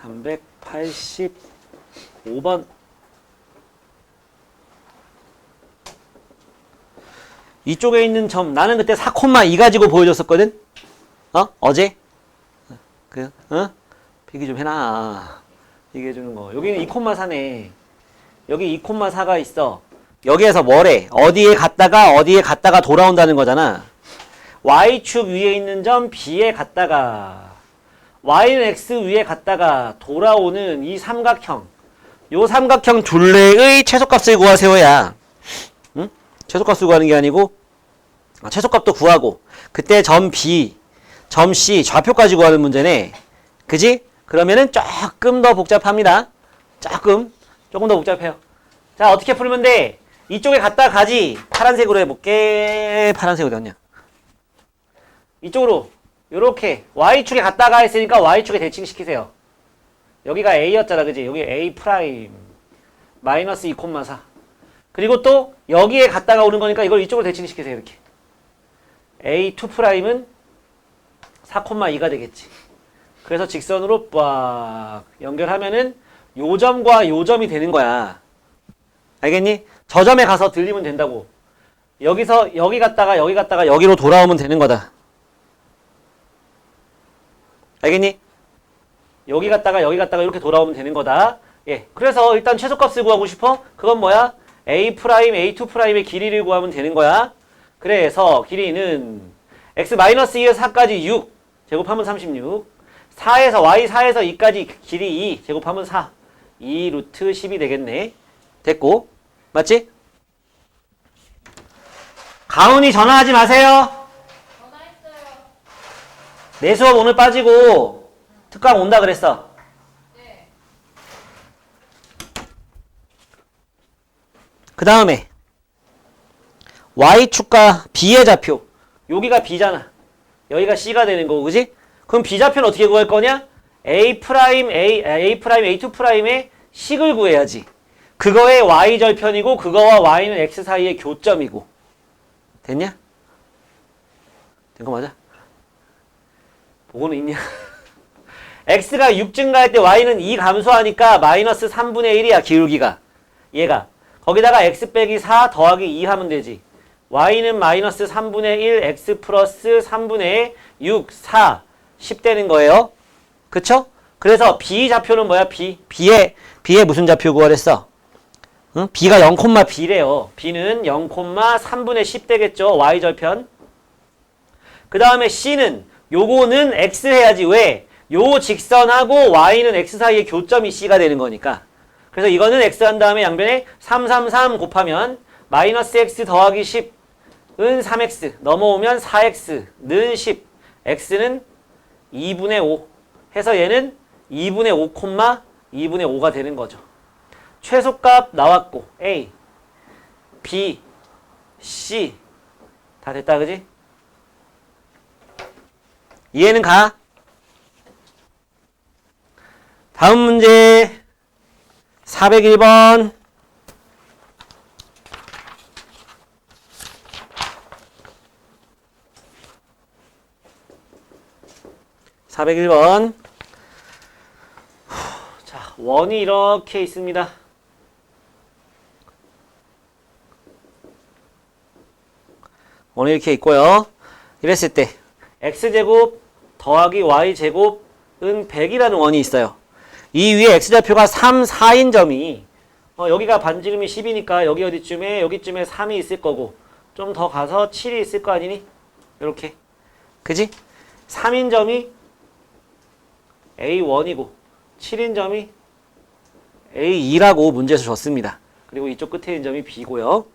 385번. 이쪽에 있는 점, 나는 그때 4,2 가지고 보여줬었거든? 어제? 비기 좀 해놔. 비교해주는 거. 여기는 2,4네. 여기 2,4가 있어. 여기에서 뭐래? 어디에 갔다가 돌아온다는 거잖아. Y축 위에 있는 점 B에 갔다가 Y는 X 위에 갔다가 돌아오는 이 삼각형. 요 삼각형 둘레의 최소값을 구하세요야. 응? 최소값을 구하는 게 아니고 최소값도 구하고 그때 점 B, 점 C 좌표까지 구하는 문제네. 그지? 그러면은 조금 더 복잡합니다. 조금 더 복잡해요. 자, 어떻게 풀면 돼? 이쪽에 갔다 가지. 파란색으로 해볼게. 파란색으로 어딨냐? 이쪽으로 요렇게 Y축에 갔다가 했으니까 Y축에 대칭시키세요. 여기가 A였잖아, 그지? 여기 A 프라임 마이너스 2,4. 그리고 또 여기에 갔다가 오는 거니까 이걸 이쪽으로 대칭시키세요. 이렇게 A2 프라임은 4,2가 되겠지. 그래서 직선으로 빡 연결하면은 요 점과 요 점이 되는 거야. 알겠니? 저 점에 가서 들리면 된다고. 여기서 여기 갔다가 여기로 돌아오면 되는 거다. 알겠니? 여기 갔다가 이렇게 돌아오면 되는 거다. 예. 그래서 일단 최소값을 구하고 싶어? 그건 뭐야? A 프라임, A2 프라임의 길이를 구하면 되는 거야. 그래서 길이는 x-2에서 4까지 6 제곱하면 36. 4에서 y4에서 2까지 길이 2 제곱하면 4. 2 루트 10이 되겠네. 됐고. 맞지? 가훈이 전화하지 마세요. 전화했어요. 내 수업 오늘 빠지고 특강 온다 그랬어. 네. 그 다음에 Y축과 B의 좌표. 여기가 B잖아. 여기가 C가 되는 거고, 그지? 그럼 B 좌표는 어떻게 구할 거냐? A 프라임, A2 프라임의 식을 구해야지. 그거의 Y 절편이고, 그거와 Y는 X 사이의 교점이고. 됐냐? 된 거 맞아? 보고는 있냐? X가 6 증가할 때 Y는 2 감소하니까 마이너스 3분의 1이야, 기울기가. 얘가. 거기다가 X 빼기 4 더하기 2 하면 되지. Y는 마이너스 3분의 1, X 플러스 3분의 6, 4, 10 되는 거예요. 그쵸? 그래서 B 좌표는 뭐야? B의 무슨 좌표 구하랬어? 응? B가 0,B래요. B는 0,3분의 10 되겠죠? Y 절편. 그 다음에 C는 요거는 X 해야지. 왜? 요 직선하고 Y는 X 사이의 교점이 C가 되는 거니까. 그래서 이거는 X 한 다음에 양변에 333 곱하면 마이너스 X 더하기 10은 3X 넘어오면 4X는 10 X는 2분의 5 해서 얘는 2분의 5, 2분의 5가 되는 거죠. 최소값 나왔고 A, B, C 다 됐다 그지? 이해는 가? 다음 문제 401번. 자, 원이 이렇게 있습니다. 원이 이렇게 있고요. 이랬을 때 x제곱 더하기 y제곱은 100이라는 원이 있어요. 이 위에 x좌표가 3, 4인 점이 여기가 반지름이 10이니까 여기 어디쯤에 여기쯤에 3이 있을 거고 좀 더 가서 7이 있을 거 아니니? 이렇게. 그지? 3인 점이 A1이고 7인 점이 A2라고 문제에서 줬습니다. 그리고 이쪽 끝에 있는 점이 B고요.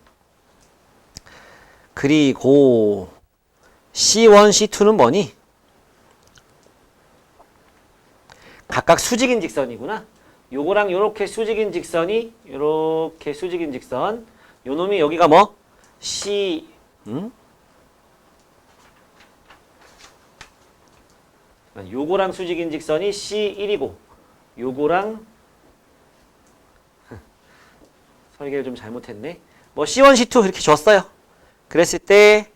그리고 C1, C2는 뭐니? 각각 수직인 직선이구나. 요거랑 요렇게 수직인 직선이 요렇게 수직인 직선. 요 놈이 여기가 뭐? C 요거랑 수직인 직선이 C1이고 요거랑 설계를 좀 잘못했네. 뭐 C1, C2 이렇게 줬어요. 그랬을 때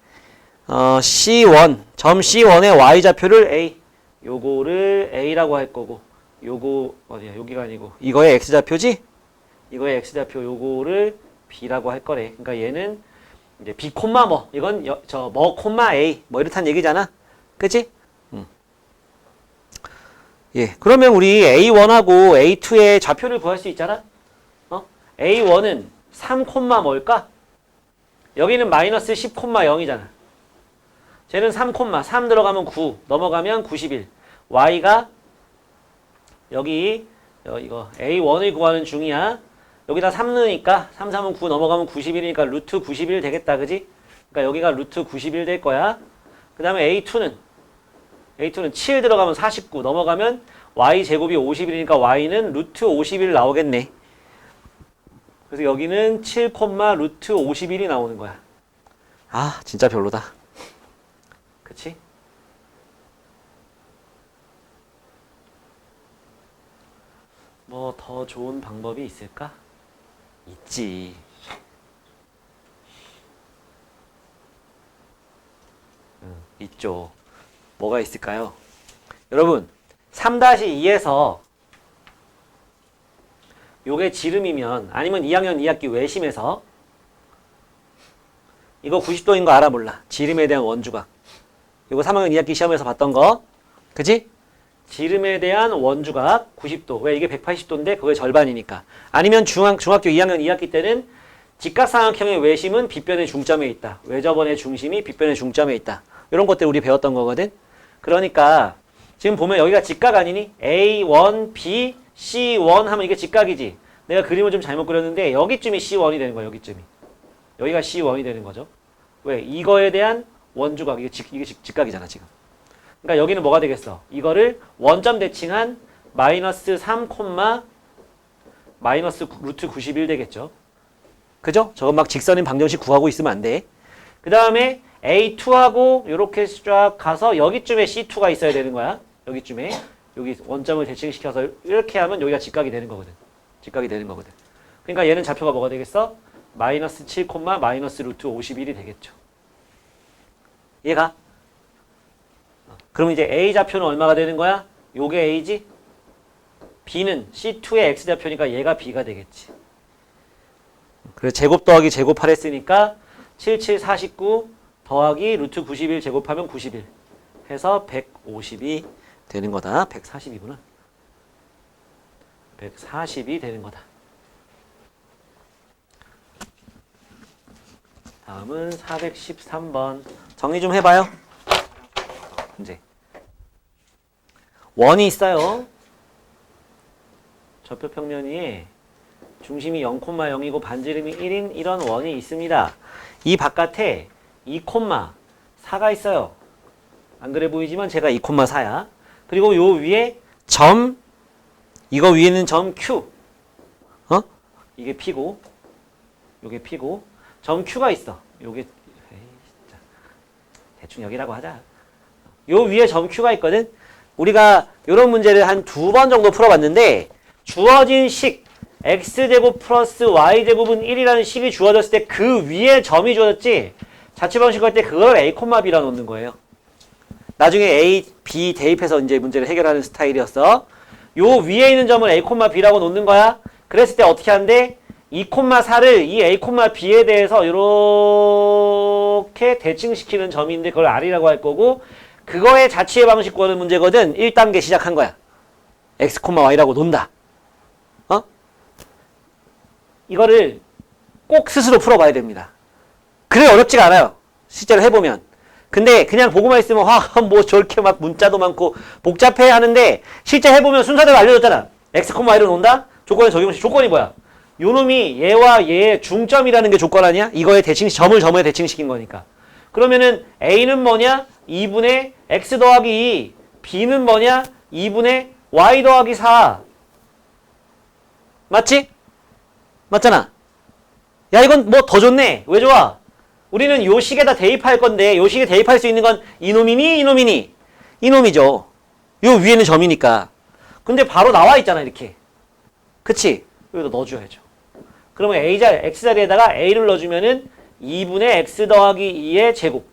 C1, 점 C1의 Y좌표를 A 요거를 A라고 할 거고 요거 어디야? 여기가 아니고 이거의 x좌표지? 이거의 x좌표 요거를 b라고 할 거래. 그러니까 얘는 이제 b 콤마 뭐 이건 저 뭐 콤마 a 뭐 이렇다는 얘기잖아. 그치? 예. 그러면 우리 a1하고 a2의 좌표를 구할 수 있잖아. a1은 3 콤마 뭘까? 여기는 마이너스 10 콤마 0이잖아. 쟤는 3 콤마 3 들어가면 9 넘어가면 91. y가 여기 이거 a1을 구하는 중이야. 여기다 3 넣으니까 3, 3은 9 넘어가면 91이니까 루트 91 되겠다. 그지? 그러니까 여기가 루트 91 될 거야. 그 다음에 a2는 7 들어가면 49 넘어가면 y제곱이 51이니까 y는 루트 51 나오겠네. 그래서 여기는 7, 루트 51이 나오는 거야. 아 진짜 별로다. 그치? 뭐 더 좋은 방법이 있을까? 있지. 있죠. 뭐가 있을까요? 여러분 3-2에서 요게 지름이면 아니면 2학년 2학기 외심에서 이거 90도인 거 알아 몰라? 지름에 대한 원주각. 이거 3학년 2학기 시험에서 봤던 거. 그치? 지름에 대한 원주각 90도. 왜? 이게 180도인데 그거의 절반이니까. 아니면 중학교 2학년 2학기 때는 직각삼각형의 외심은 빗변의 중점에 있다. 외접원의 중심이 빗변의 중점에 있다. 이런 것들 우리 배웠던 거거든. 그러니까 지금 보면 여기가 직각 아니니? A1, B, C1 하면 이게 직각이지. 내가 그림을 좀 잘못 그렸는데 여기쯤이 C1이 되는 거야. 여기쯤이. 여기가 C1이 되는 거죠. 왜? 이거에 대한 원주각. 이게 직각이잖아 지금. 그러니까 여기는 뭐가 되겠어? 이거를 원점 대칭한 마이너스 3, 마이너스 루트 91 되겠죠. 그죠? 저건 막 직선인 방정식 구하고 있으면 안 돼. 그 다음에 A2하고 이렇게 쫙 가서 여기쯤에 C2가 있어야 되는 거야. 여기쯤에. 여기 원점을 대칭시켜서 이렇게 하면 여기가 직각이 되는 거거든. 직각이 되는 거거든. 그러니까 얘는 좌표가 뭐가 되겠어? 마이너스 7, 마이너스 루트 51이 되겠죠. 얘가. 그럼 이제 A 좌표는 얼마가 되는 거야? 요게 A지? B는 C2의 X좌표니까 얘가 B가 되겠지. 그래서 제곱 더하기 제곱할 했으니까 7, 7, 49 더하기 루트 91 제곱하면 91 해서 150이 되는 거다. 140이구나. 140이 되는 거다. 다음은 413번. 정리 좀 해봐요. 이제 원이 있어요. 좌표평면 위에 중심이 0,0이고 반지름이 1인 이런 원이 있습니다. 이 바깥에 2,4가 있어요. 안 그래 보이지만 제가 2,4야. 그리고 요 위에 점, 이거 위에는 점 Q. 이게 P고, 요게 P고, 점 Q가 있어. 요게, 진짜. 대충 여기라고 하자. 요 위에 점 Q가 있거든. 우리가 요런 문제를 한 2번 정도 풀어봤는데 주어진 식 x제곱 플러스 y제곱은 1이라는 식이 주어졌을 때 그 위에 점이 주어졌지 자취방식 할 때 그걸 a, b라 놓는 거예요. 나중에 a, b 대입해서 이제 문제를 해결하는 스타일이었어. 요 위에 있는 점을 a, b라고 놓는 거야. 그랬을 때 어떻게 하는데 2,4를 이 a, b에 대해서 이렇게 대칭시키는 점이 있는데 그걸 r이라고 할 거고 그거의 자취의 방식 구하는 문제거든. 1단계 시작한 거야. x, y라고 논다. 이거를 꼭 스스로 풀어봐야 됩니다. 그래 어렵지가 않아요. 실제로 해보면. 근데 그냥 보고만 있으면 뭐 저렇게 막 문자도 많고 복잡해 하는데 실제 해보면 순서대로 알려줬잖아. x, y를 논다? 조건에 적용시 조건이 뭐야? 요놈이 얘와 얘의 중점이라는 게 조건 아니야? 이거의 점을 점에 대칭시킨 거니까. 그러면은 a는 뭐냐? 2분의 x 더하기 2. b는 뭐냐? 2분의 y 더하기 4. 맞지? 맞잖아. 야 이건 뭐 더 좋네. 왜 좋아? 우리는 요 식에다 대입할 건데 요 식에 대입할 수 있는 건 이놈이니 이놈이니? 이놈이죠. 요 위에는 점이니까. 근데 바로 나와 있잖아 이렇게. 그치? 여기다 넣어줘야죠. 그러면 x자리에다가 a를 넣어주면은 2분의 x 더하기 2의 제곱.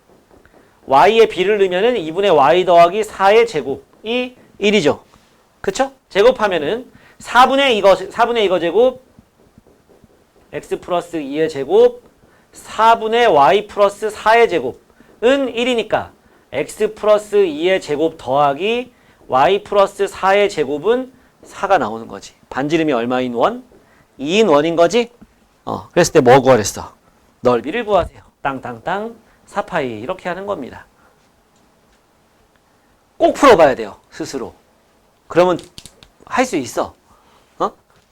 y에 b를 넣으면은 2분의 y 더하기 4의 제곱이 1이죠. 그쵸? 제곱하면은 4분의 이거 제곱 x 플러스 2의 제곱 4분의 y 플러스 4의 제곱은 1이니까 x 플러스 2의 제곱 더하기 y 플러스 4의 제곱은 4가 나오는 거지. 반지름이 얼마인 원? 2인 원인 거지? 그랬을 때 뭐 구하랬어? 넓이를 구하세요. 땅땅땅 4파이 이렇게 하는 겁니다. 꼭 풀어봐야 돼요. 스스로. 그러면 할 수 있어.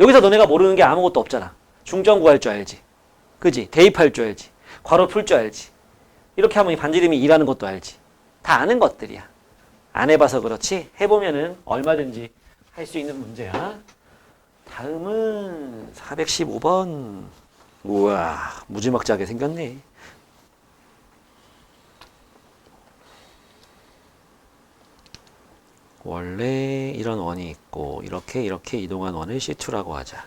여기서 너네가 모르는 게 아무것도 없잖아. 중점 구할 줄 알지. 그지? 대입할 줄 알지. 괄호 풀 줄 알지. 이렇게 하면 이 반지름이 2라는 것도 알지. 다 아는 것들이야. 안 해봐서 그렇지 해보면은 얼마든지 할 수 있는 문제야. 다음은 415번. 우와 무지막지하게 생겼네. 원래 이런 원이 있고 이렇게 이동한 원을 C2라고 하자.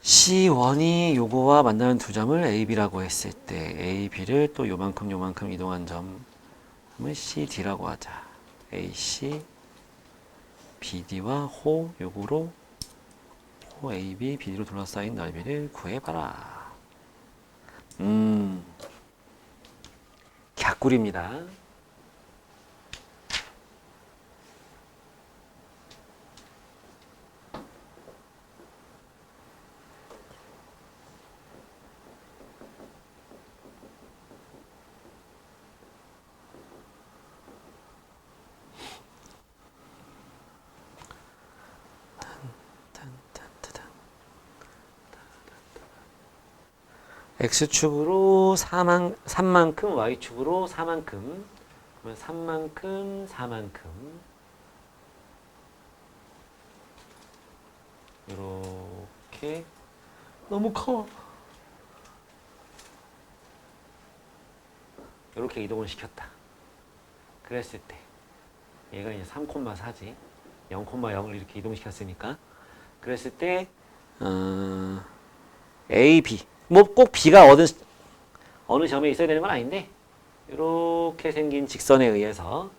C1이 요거와 만나는 두 점을 A, B라고 했을 때 A, B를 또 요만큼 이동한 점을 CD라고 하자. AC, BD와 호 요거로 호 AB, BD로 둘러싸인 넓이를 구해봐라. 갸꿀입니다. X축으로 3만큼, Y축으로 4만큼, 그러면 3만큼, 4만큼 이렇게 너무 커. 이렇게 이동을 시켰다. 그랬을 때 얘가 이제 3,4지 0,0을 이렇게 이동시켰으니까 그랬을 때 A, B 뭐 꼭 B가 어느 점에 있어야 되는 건 아닌데 이렇게 생긴 직선에 의해서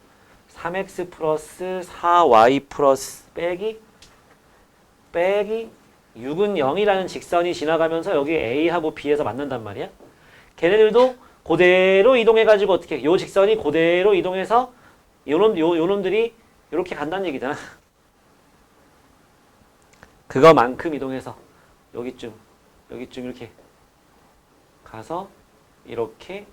3x 플러스 4y 플러스 빼기 6은 0이라는 직선이 지나가면서 여기 A하고 B에서 만난단 말이야. 걔네들도 그대로 이동해가지고 어떻게 요 직선이 그대로 이동해서 요놈들이 이렇게 간다는 얘기잖아. 그거만큼 이동해서 여기쯤 이렇게 가서 이렇게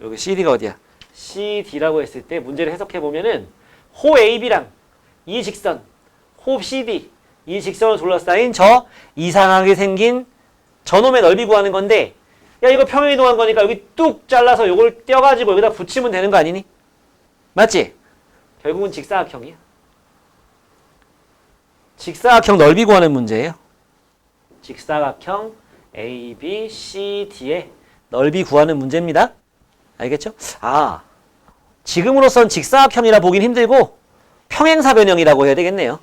여기 CD가 어디야? CD라고 했을 때 문제를 해석해 보면은 호 AB랑 이 직선 호 CD 이 직선을 둘러싸인 저 이상하게 생긴 저놈의 넓이 구하는 건데 야 이거 평행 이동한 거니까 여기 뚝 잘라서 요걸 떼어가지고 여기다 붙이면 되는 거 아니니? 맞지? 결국은 직사각형이야. 직사각형 넓이 구하는 문제예요. 직사각형 A, B, C, D의 넓이 구하는 문제입니다. 알겠죠? 지금으로선 직사각형이라 보긴 힘들고 평행사변형이라고 해야 되겠네요.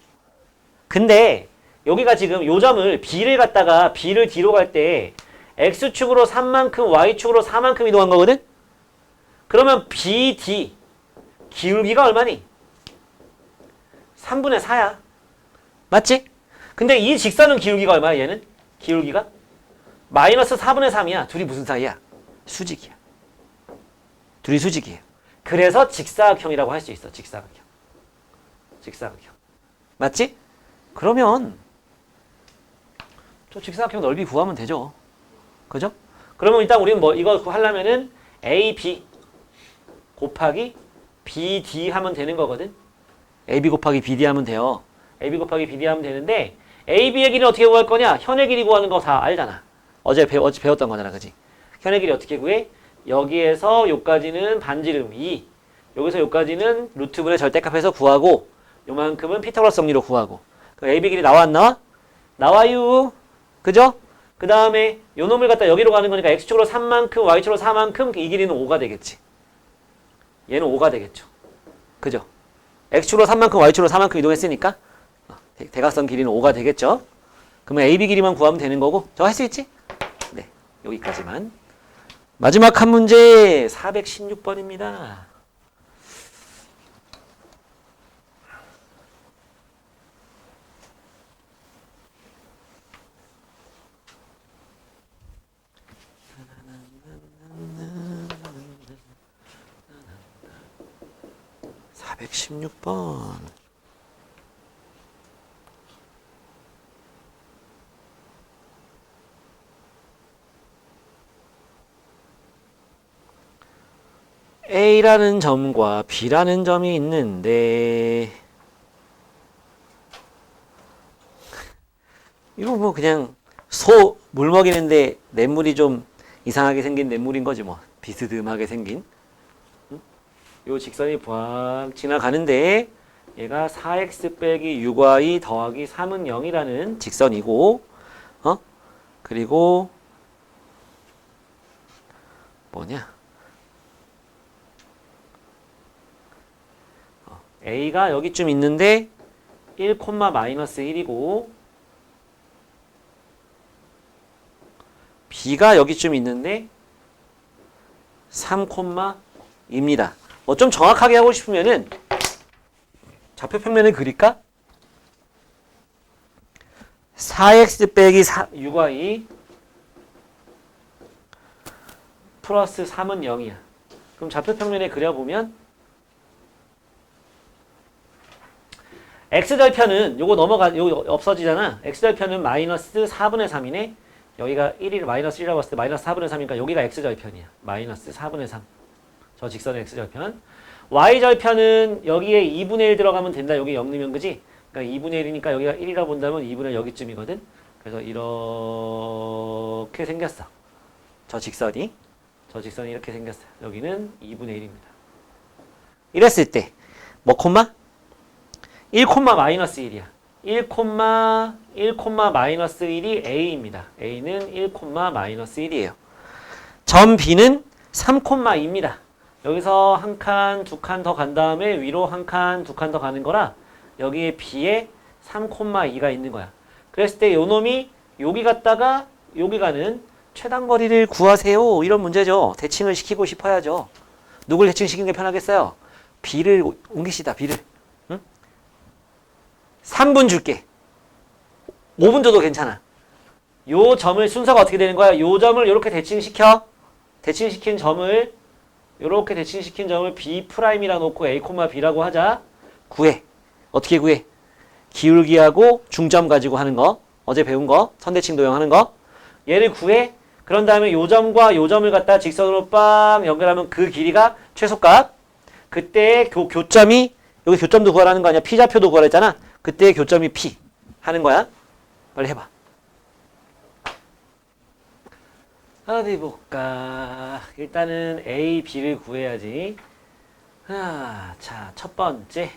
근데 여기가 지금 요 점을 B를 갖다가 B를 D로 갈 때 X축으로 3만큼 Y축으로 4만큼 이동한 거거든? 그러면 BD 기울기가 얼마니? 3분의 4야. 맞지? 근데 이 직선은 기울기가 얼마야 얘는? 기울기가? 마이너스 4분의 3이야. 둘이 무슨 사이야? 수직이야. 둘이 수직이에요. 그래서 직사각형이라고 할 수 있어. 직사각형. 맞지? 그러면 저 직사각형 넓이 구하면 되죠. 그죠? 그러면 일단 우리는 뭐 이거 하려면은 AB 곱하기 BD 하면 되는 거거든. AB 곱하기 BD 하면 돼요. AB 곱하기 BD 하면 되는데 AB의 길이는 어떻게 구할 거냐? 현의 길이 구하는 거 다 알잖아. 어제 배웠던 거잖아. 그지? 현의 길이 어떻게 구해? 여기에서 요까지는 반지름 2 여기서 요까지는 루트분의 절대값에서 구하고 요만큼은 피타고라스 정리로 구하고 그 AB 길이 나와 안 나와? 나와요. 그죠? 그 다음에 요 놈을 갖다 여기로 가는 거니까 X축으로 3만큼 Y축으로 4만큼 이 길이는 5가 되겠지. 얘는 5가 되겠죠. 그죠? X축으로 3만큼 Y축으로 4만큼 이동했으니까 대각선 길이는 5가 되겠죠. 그러면 AB 길이만 구하면 되는 거고 저거 할 수 있지? 네, 여기까지만. 마지막 한 문제 416번입니다. (416번) A라는 점과 B라는 점이 있는데 이거 뭐 그냥 소 물 먹이는데 냇물이 좀 이상하게 생긴 냇물인 거지 뭐. 비스듬하게 생긴. 요 직선이 부악 지나가는데 얘가 4x 빼기 6y 더하기 3은 0이라는 직선이고 그리고 뭐냐 A가 여기쯤 있는데 1, 마이너스 1이고 B가 여기쯤 있는데 3, 2입니다. 뭐 좀 정확하게 하고 싶으면은 좌표 평면을 그릴까? 4x 빼기 6y 플러스 3은 0이야. 그럼 좌표 평면에 그려보면 x절편은 요거 없어지잖아. x절편은 마이너스 4분의 3이네. 여기가 1이 마이너스 1이라고 했을 때 마이너스 4분의 3이니까 여기가 x절편이야. 마이너스 4분의 3. 저 직선의 x절편. y절편은 여기에 2분의 1 들어가면 된다. 여기 0 넣으면 그지? 그러니까 2분의 1이니까 여기가 1이라고 본다면 2분의 1 여기쯤이거든. 그래서 이렇게 생겼어. 저 직선이 이렇게 생겼어요. 여기는 2분의 1입니다. 이랬을 때 뭐 콤마? 1, 마이너스 1이야. 1, 마이너스 1이 A입니다. A는 1, 마이너스 1이에요. 점 B는 3, 2입니다. 여기서 한 칸, 두 칸 더 간 다음에 위로 한 칸, 두 칸 더 가는 거라 여기에 B에 3, 2가 있는 거야. 그랬을 때 요 놈이 여기 갔다가 여기 가는 최단거리를 구하세요. 이런 문제죠. 대칭을 시키고 싶어야죠. 누굴 대칭시키는 게 편하겠어요? B를 옮기시다. B를. 3분 줄게. 5분 줘도 괜찮아. 요 점을 순서가 어떻게 되는 거야? 요 점을 이렇게 대칭시켜. 대칭시킨 점을 이렇게 대칭시킨 점을 B'이라 놓고 A, B라고 하자. 구해. 어떻게 구해? 기울기하고 중점 가지고 하는 거. 어제 배운 거. 선대칭 도형하는 거. 얘를 구해. 그런 다음에 요 점과 요 점을 갖다 직선으로 빵 연결하면 그 길이가 최소값. 그때 교점이 여기 교점도 구하라는 거 아니야? P좌표도 구하라 했잖아. 그때 교점이 P 하는 거야. 빨리 해봐. 어디 볼까. 일단은 A, B를 구해야지. 자, 첫 번째.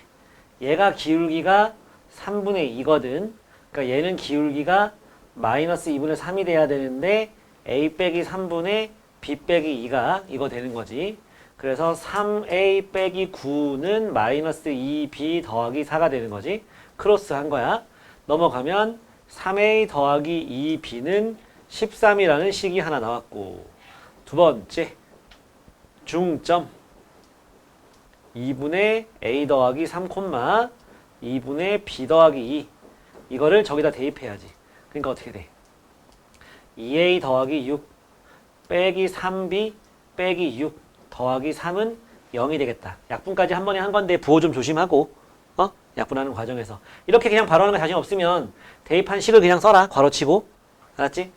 얘가 기울기가 3분의 2거든. 그러니까 얘는 기울기가 마이너스 2분의 3이 돼야 되는데 A 빼기 3분의 B 빼기 2가 이거 되는 거지. 그래서 3A 빼기 9는 마이너스 2B 더하기 4가 되는 거지. 크로스 한 거야. 넘어가면 3A 더하기 2B는 13이라는 식이 하나 나왔고, 두 번째 중점 2분의 A 더하기 3, 2분의 B 더하기 2 이거를 저기다 대입해야지. 그러니까 어떻게 돼? 2A 더하기 6 빼기 3B 빼기 6 더하기 3은 0이 되겠다. 약분까지 한 번에 한 건데 부호 좀 조심하고 약분하는 과정에서 이렇게 그냥 바로 하는 거 자신 없으면 대입한 식을 그냥 써라. 괄호치고. 알았지?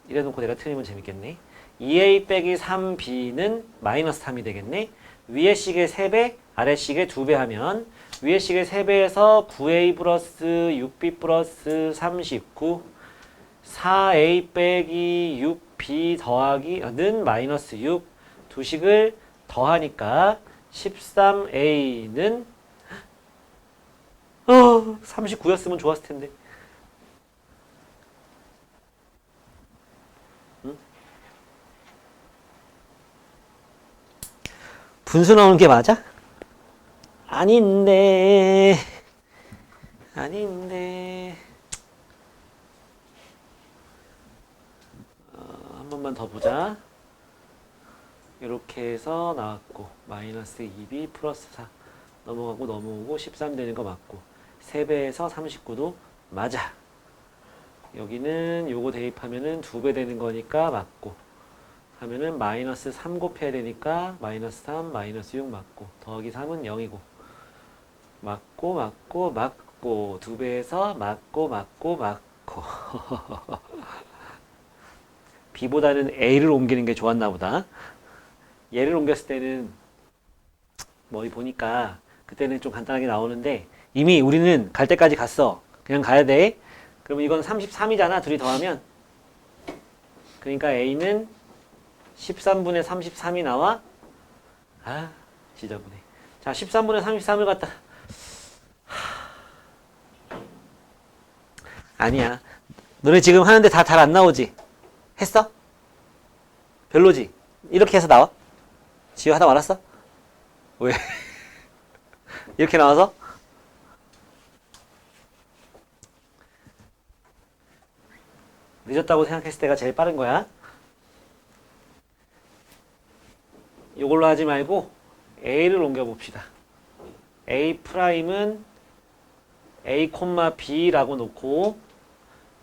이래놓고 내가 틀리면 재밌겠네. 2A 빼기 3B는 마이너스 3이 되겠네. 위의 식의 3배, 아래 식의 2배 하면 위의 식의 3배에서 9A 플러스 6B 플러스 39 4A 빼기 6B 더하기는 마이너스 6 두 식을 더하니까 13A는 39였으면 좋았을 텐데. 응? 분수 나오는 게 맞아? 아닌데. 한 번만 더 보자. 이렇게 해서 나왔고 마이너스 2b 플러스 4 넘어가고 넘어오고 13 되는 거 맞고 3배에서 39도 맞아. 여기는 요거 대입하면은 2배 되는 거니까 맞고 하면은 마이너스 3 곱해야 되니까 마이너스 3 마이너스 6 맞고 더하기 3은 0이고 맞고 맞고 맞고 2배에서 맞고 맞고 맞고 B보다는 A를 옮기는 게 좋았나 보다. 얘를 옮겼을 때는 뭐 보니까 그때는 좀 간단하게 나오는데 이미 우리는 갈 때까지 갔어. 그냥 가야 돼. 그러면 이건 33이잖아. 둘이 더하면. 그러니까 A는 13분의 33이 나와. 아, 지저분해. 자, 13분의 33을 갖다. 아니야. 너네 지금 하는데 다 잘 안 나오지? 했어? 별로지? 이렇게 해서 나와? 지효 하다 말았어? 왜? 이렇게 나와서? 늦었다고 생각했을 때가 제일 빠른 거야. 이걸로 하지 말고 A를 옮겨봅시다. A 프라임은 A, B라고 놓고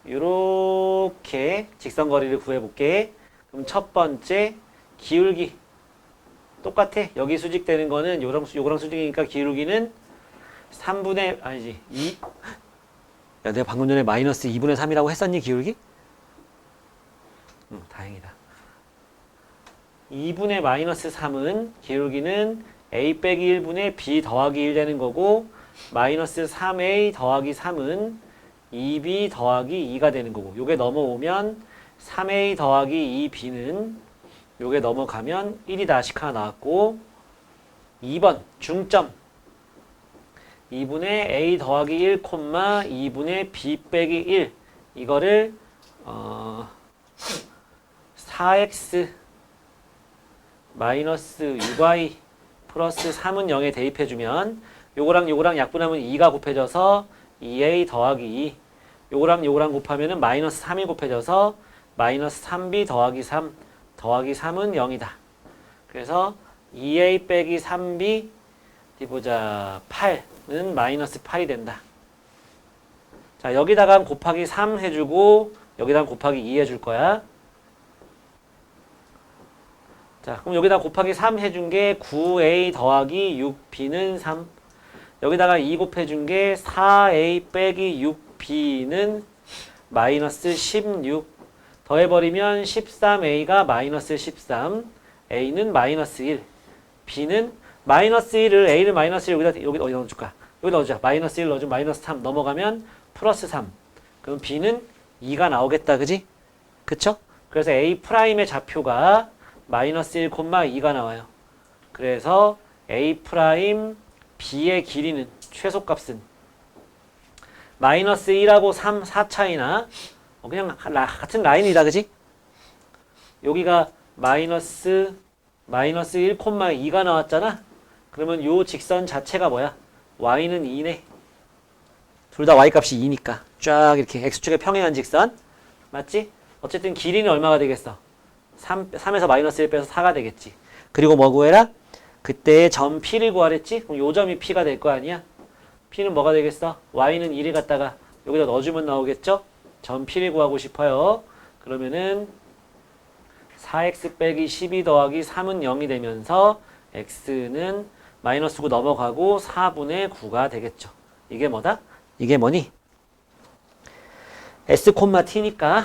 이렇게 직선거리를 구해볼게. 그럼 첫 번째 기울기 똑같아. 여기 수직되는 거는 요거랑 수직이니까 기울기는 3분의 아니지 2. 야, 내가 방금 전에 마이너스 2분의 3이라고 했었니 기울기? 응, 다행이다. 2분의 마이너스 3은 기울기는 A 빼기 1분의 B 더하기 1 되는 거고 마이너스 3A 더하기 3은 2B 더하기 2가 되는 거고 요게 넘어오면 3A 더하기 2B는 요게 넘어가면 1이다. 식 하나 나왔고 2번 중점 2분의 A 더하기 1, 2분의 B 빼기 1 이거를 4x 마이너스 6y 플러스 3은 0에 대입해주면 요거랑 약분하면 2가 곱해져서 2a 더하기 2 요거랑 곱하면은 마이너스 3이 곱해져서 마이너스 3b 더하기 3 더하기 3은 0이다. 그래서 2a 빼기 3b 어디 보자 8은 마이너스 8이 된다. 자 여기다가 곱하기 3 해주고 여기다가 곱하기 2 해줄 거야. 자, 그럼 여기다 곱하기 3 해준 게 9a 더하기 6b는 3. 여기다가 2 곱해준 게 4a 빼기 6b는 마이너스 16. 더해버리면 13a가 마이너스 13. a는 마이너스 1. b는 마이너스 1을 a를 마이너스 1 여기다 어디 넣어줄까? 여기 넣어주자. 마이너스 1 넣어주면 마이너스 3 넘어가면 플러스 3. 그럼 b는 2가 나오겠다. 그지? 그쵸? 그래서 a 프라임의 좌표가 마이너스 1, 2가 나와요. 그래서 A 프라임 B의 길이는 최소값은 마이너스 1하고 3, 4 차이나 그냥 같은 라인이다. 그지? 여기가 마이너스 1, 2가 나왔잖아. 그러면 요 직선 자체가 뭐야? Y는 2네. 둘 다 Y값이 2니까 쫙 이렇게 X축에 평행한 직선 맞지? 어쨌든 길이는 얼마가 되겠어? 3에서 마이너스 1 빼서 4가 되겠지. 그리고 뭐 구해라? 그때 점 P를 구하랬지? 그럼 요 점이 P가 될 거 아니야? P는 뭐가 되겠어? Y는 1을 갖다가 여기다 넣어주면 나오겠죠? 점 P를 구하고 싶어요. 그러면은 4x 빼기 12 더하기 3은 0이 되면서 x는 마이너스 9 넘어가고 4분의 9가 되겠죠. 이게 뭐다? 이게 뭐니? s, t니까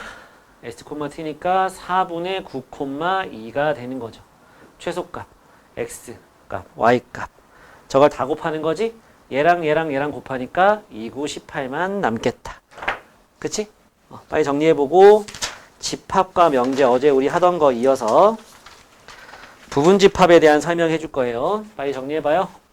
S,T니까 4분의 9, 2가 되는 거죠. 최소값, X값, Y값. 저걸 다 곱하는 거지? 얘랑 곱하니까 2, 9, 18만 남겠다. 그치? 빨리 정리해보고 집합과 명제 어제 우리 하던 거 이어서 부분 집합에 대한 설명해 줄 거예요. 빨리 정리해봐요.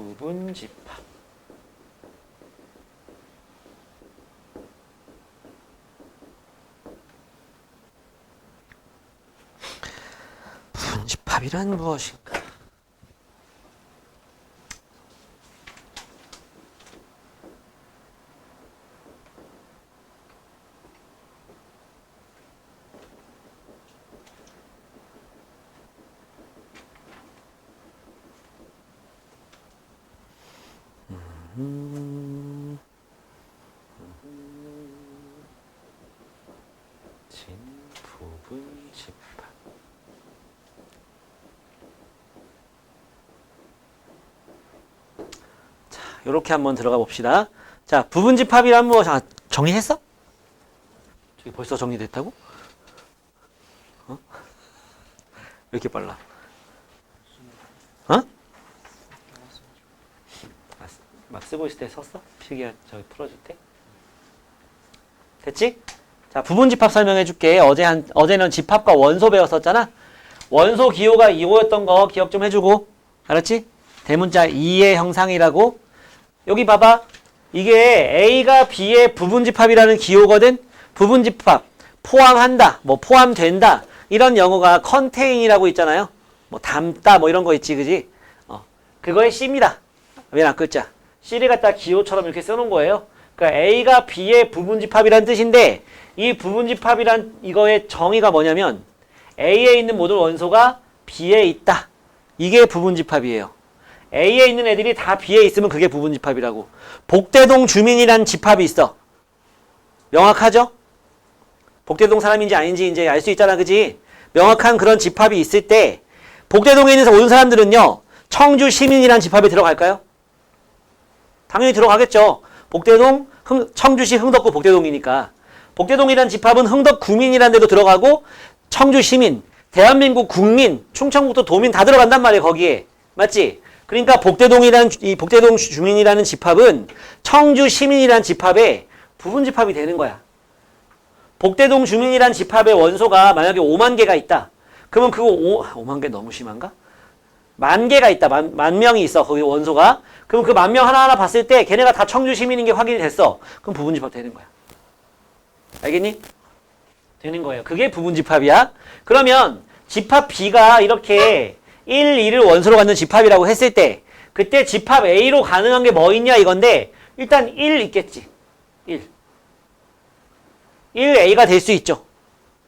부분집합. 부분집합이란 무엇인가? 부분집합. 자, 요렇게 한번 들어가 봅시다. 자, 부분집합이란 무엇? 아, 정리했어? 저기 벌써 정리됐다고? 어? 왜 이렇게 빨라? 어? 막 쓰고 있을 때 썼어? 필기가 저기 풀어줄 때? 됐지? 자, 부분집합 설명해 줄게. 어제는 집합과 원소 배웠었잖아? 원소 기호가 2호였던 거 기억 좀 해주고. 알았지? 대문자 2의 형상이라고. 여기 봐봐. 이게 A가 B의 부분집합이라는 기호거든? 부분집합. 포함한다. 뭐 포함된다. 이런 영어가 contain이라고 있잖아요. 뭐 담다 뭐 이런 거 있지, 그지? 그거의 C입니다. 맨 앞글자. C를 갖다 기호처럼 이렇게 써놓은 거예요. 그러니까 A가 B의 부분집합이라는 뜻인데 이 부분집합이란 이거의 정의가 뭐냐면 A에 있는 모든 원소가 B에 있다. 이게 부분집합이에요. A에 있는 애들이 다 B에 있으면 그게 부분집합이라고. 복대동 주민이란 집합이 있어. 명확하죠? 복대동 사람인지 아닌지 이제 알 수 있잖아, 그지? 명확한 그런 집합이 있을 때 복대동에 있는 모든 사람들은요, 청주 시민이란 집합에 들어갈까요? 당연히 들어가겠죠. 복대동, 청주시 흥덕구 복대동이니까. 복대동이란 집합은 흥덕구민이란 데도 들어가고 청주 시민, 대한민국 국민, 충청북도 도민 다 들어간단 말이에요, 거기에. 맞지? 그러니까 이 복대동 주민이라는 집합은 청주 시민이란 집합의 부분집합이 되는 거야. 복대동 주민이란 집합의 원소가 만약에 5만 개가 있다. 그러면 그거 5만 개 너무 심한가? 10,000개가 있다. 만 명이 있어. 거기 원소가. 그럼 그 10,000명 하나하나 봤을 때 걔네가 다 청주 시민인 게 확인이 됐어. 그럼 부분집합 되는 거야. 알겠니? 되는 거예요. 그게 부분집합이야. 그러면 집합 B가 이렇게 1, 2를 원소로 갖는 집합이라고 했을 때 그때 집합 A로 가능한 게 뭐 있냐 이건데 일단 1 있겠지. 1. 1A가 될 수 있죠.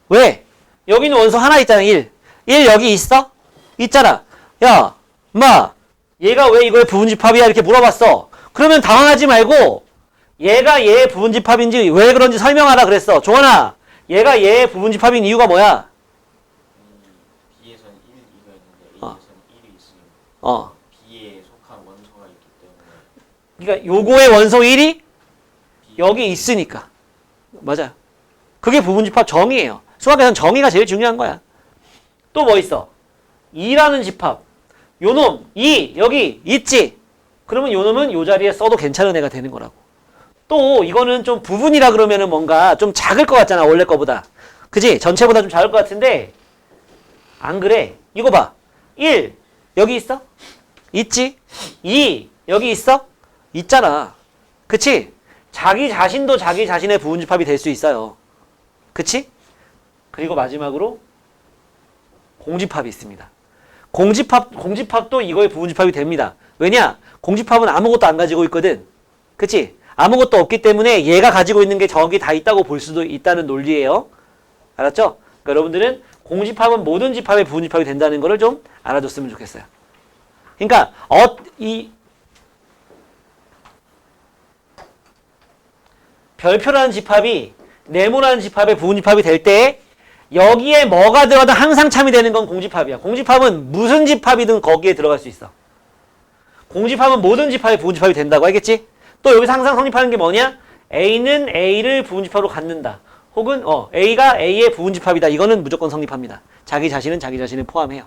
왜? 여기는 원소 하나 있잖아. 1. 1 여기 있어? 있잖아. 야, 엄마, 얘가 왜 이거의 부분집합이야? 이렇게 물어봤어. 그러면 당황하지 말고 얘가 얘의 부분집합인지 왜 그런지 설명하라 그랬어. 조원아, 얘가 얘의 부분집합인 이유가 뭐야? B에서는 1, 2가 있는데 A에서는 1이 있으면 B에 속한 원소가 있기 때문에 그러니까 요거의 원소 1이 여기 있으니까. 맞아요. 그게 부분집합 정의예요. 수학에서는 정의가 제일 중요한 거야. 또 뭐 있어? 2라는 집합. 요놈 2 여기 있지. 그러면 요놈은 요 자리에 써도 괜찮은 애가 되는 거라고. 또 이거는 좀 부분이라 그러면은 뭔가 좀 작을 것 같잖아. 원래 거보다. 그지? 전체보다 좀 작을 것 같은데 안 그래. 이거 봐. 1 여기 있어? 있지. 2 여기 있어? 있잖아. 그치? 자기 자신도 자기 자신의 부분집합이 될 수 있어요. 그치? 그리고 마지막으로 공집합이 있습니다. 공집합도 이거의 부분집합이 됩니다. 왜냐? 공집합은 아무것도 안 가지고 있거든. 그치? 아무것도 없기 때문에 얘가 가지고 있는 게 저기 다 있다고 볼 수도 있다는 논리예요. 알았죠? 그러니까 여러분들은 공집합은 모든 집합의 부분집합이 된다는 거를 좀 알아줬으면 좋겠어요. 그러니까 별표라는 집합이 네모라는 집합의 부분집합이 될 때 여기에 뭐가 들어가도 항상 참이 되는 건 공집합이야. 공집합은 무슨 집합이든 거기에 들어갈 수 있어. 공집합은 모든 집합의 부분집합이 된다고 알겠지? 또 여기서 항상 성립하는 게 뭐냐? A는 A를 부분집합으로 갖는다. 혹은 A가 A의 부분집합이다. 이거는 무조건 성립합니다. 자기 자신은 자기 자신을 포함해요.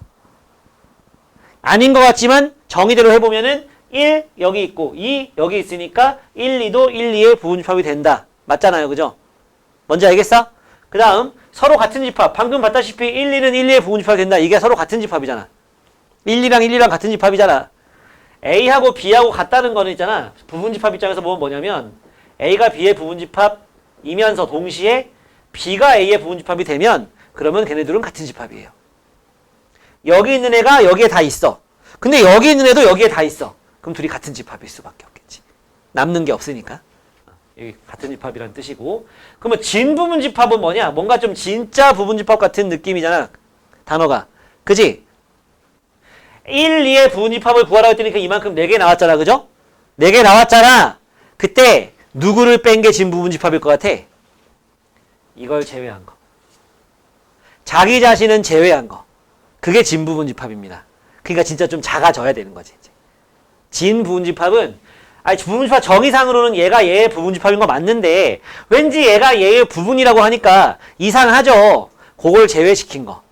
아닌 것 같지만 정의대로 해보면은 1 여기 있고 2 여기 있으니까 1, 2도 1, 2의 부분집합이 된다. 맞잖아요. 그죠? 뭔지 알겠어? 그 다음 서로 같은 집합. 방금 봤다시피 1, 2는 1, 2의 부분집합이 된다. 이게 서로 같은 집합이잖아. 1, 2랑 1, 2랑 같은 집합이잖아. A하고 B하고 같다는 거는 있잖아. 부분집합 입장에서 보면 뭐냐면 A가 B의 부분집합이면서 동시에 B가 A의 부분집합이 되면 그러면 걔네들은 같은 집합이에요. 여기 있는 애가 여기에 다 있어. 근데 여기 있는 애도 여기에 다 있어. 그럼 둘이 같은 집합일 수밖에 없겠지. 남는 게 없으니까. 여기 같은 집합이란 뜻이고. 그러면 진부분집합은 뭐냐? 뭔가 좀 진짜 부분집합 같은 느낌이잖아. 단어가. 그지? 1, 2의 부분집합을 구하라고 했더니 이만큼 4개 나왔잖아. 그죠? 4개 나왔잖아. 그때 누구를 뺀 게 진부분집합일 것 같아? 이걸 제외한 거. 자기 자신은 제외한 거. 그게 진부분집합입니다. 그러니까 진짜 좀 작아져야 되는 거지. 이제. 진부분집합은 아니 부분집합 정의상으로는 얘가 얘의 부분집합인 거 맞는데 왠지 얘가 얘의 부분이라고 하니까 이상하죠. 그걸 제외시킨 거.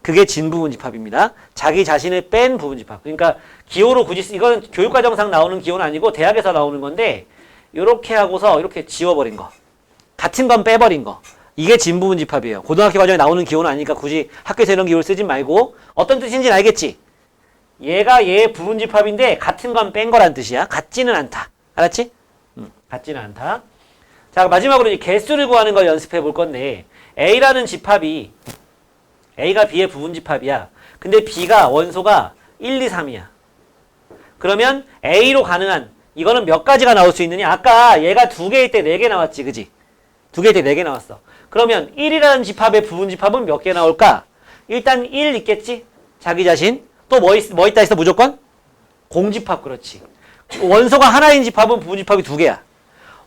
그게 진부분집합입니다. 자기 자신을 뺀 부분집합. 그러니까 기호로 굳이 이건 교육과정상 나오는 기호는 아니고 대학에서 나오는 건데 이렇게 하고서 이렇게 지워버린 거. 같은 건 빼버린 거. 이게 진부분집합이에요. 고등학교 과정에 나오는 기호는 아니니까 굳이 학교에서 이런 기호를 쓰지 말고 어떤 뜻인지는 알겠지? 얘가 얘의 부분집합인데 같은 건 뺀 거란 뜻이야. 같지는 않다. 알았지? 같지는 않다. 자, 마지막으로 이제 개수를 구하는 걸 연습해 볼 건데 A라는 집합이 A가 B의 부분집합이야. 근데 B가 원소가 1, 2, 3이야. 그러면 A로 가능한 이거는 몇 가지가 나올 수 있느냐? 아까 얘가 2개일 때 4개 나왔지. 그지? 2개일 때 4개 나왔어. 그러면 1이라는 집합의 부분집합은 몇 개 나올까? 일단 1 있겠지? 자기 자신. 또 뭐 있다 했어 무조건? 공집합. 그렇지. 원소가 하나인 집합은 부분집합이 2개야.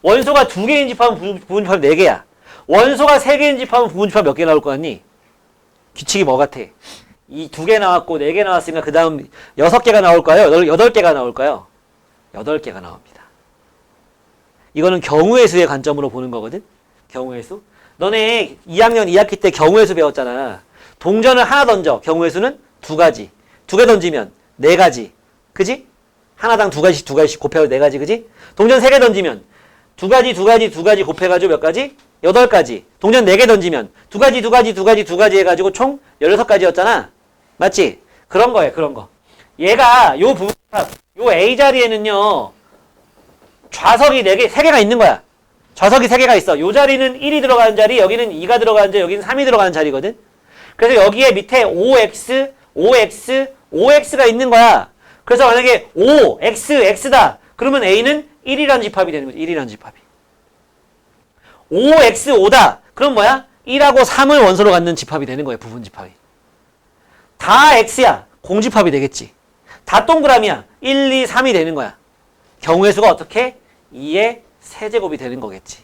원소가 2개인 집합은 부분집합이 4개야. 원소가 3개인 집합은 부분집합 몇 개 나올 거 같니? 규칙이 뭐 같아? 이 2개 나왔고 4개 나왔으니까 그 다음 6개가 나올까요? 8개가 나올까요? 8개가 나옵니다. 이거는 경우의 수의 관점으로 보는 거거든? 경우의 수. 너네 2학년 2학기 때 경우의 수 배웠잖아. 동전을 하나 던져. 경우의 수는 2가지. 2개 던지면 4가지. 그지? 하나당 2가지씩 곱해서 4가지. 그지? 동전 3개 던지면 2가지 곱해가지고 몇 가지? 8가지. 동전 4개 던지면 2가지 해가지고 총 16가지였잖아. 맞지? 그런 거예요. 그런 거. 얘가 요 부분집합, 요 A 자리에는요. 좌석이 3개가 있는 거야. 좌석이 3개가 있어. 요 자리는 1이 들어가는 자리, 여기는 2가 들어가는 자리, 여기는 3이 들어가는 자리거든. 그래서 여기에 밑에 OX, OX가 있는 거야. 그래서 만약에 O, X, X다. 그러면 A는 1이라는 집합이 되는 거지. 1이라는 집합이. O, X, O다. 그럼 뭐야? 1하고 3을 원소로 갖는 집합이 되는 거예요. 부분집합이. 다 X야. 공집합이 되겠지. 다 동그라미야. 1, 2, 3이 되는 거야. 경우의 수가 어떻게? 2의 세제곱이 되는 거겠지.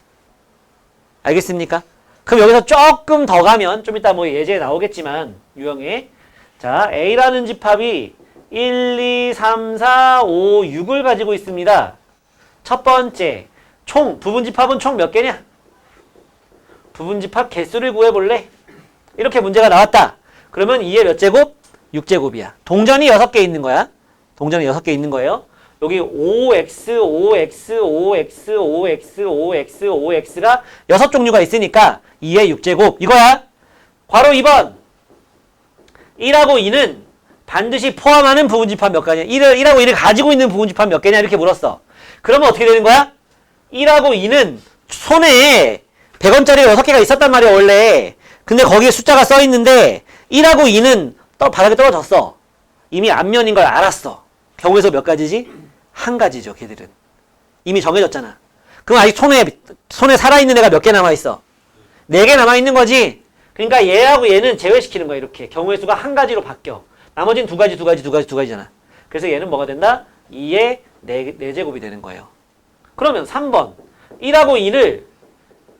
알겠습니까? 그럼 여기서 조금 더 가면 좀 이따 뭐 예제에 나오겠지만 유형에 자 A라는 집합이 1, 2, 3, 4, 5, 6을 가지고 있습니다. 첫 번째 총 부분집합은 총 몇 개냐? 부분집합 개수를 구해볼래? 이렇게 문제가 나왔다. 그러면 2의 몇 제곱? 6제곱이야. 동전이 6개 있는 거야. 동전이 6개 있는 거예요. 여기 OX, OX, OX, OX, OX, OX가 6종류가 있으니까 2의 6제곱 이거야. 괄호 2번 1하고 2는 반드시 포함하는 부분집합 몇 개냐? 1하고 2를 가지고 있는 부분집합 몇 개냐? 이렇게 물었어. 그러면 어떻게 되는 거야? 1하고 2는 손에 100원짜리가 6개가 있었단 말이야 원래. 근데 거기에 숫자가 써있는데 1하고 2는 바닥에 떨어졌어. 이미 앞면인 걸 알았어. 경우에서 몇 가지지? 한 가지죠 걔들은. 이미 정해졌잖아. 그럼 아직 손에 살아있는 애가 몇 개 남아있어? 4개 남아있는 거지. 그러니까 얘하고 얘는 제외시키는 거야 이렇게. 경우의 수가 한 가지로 바뀌어. 나머지는 2가지잖아. 그래서 얘는 뭐가 된다? 2의 4제곱이 되는 거예요. 그러면 3번 1하고 2를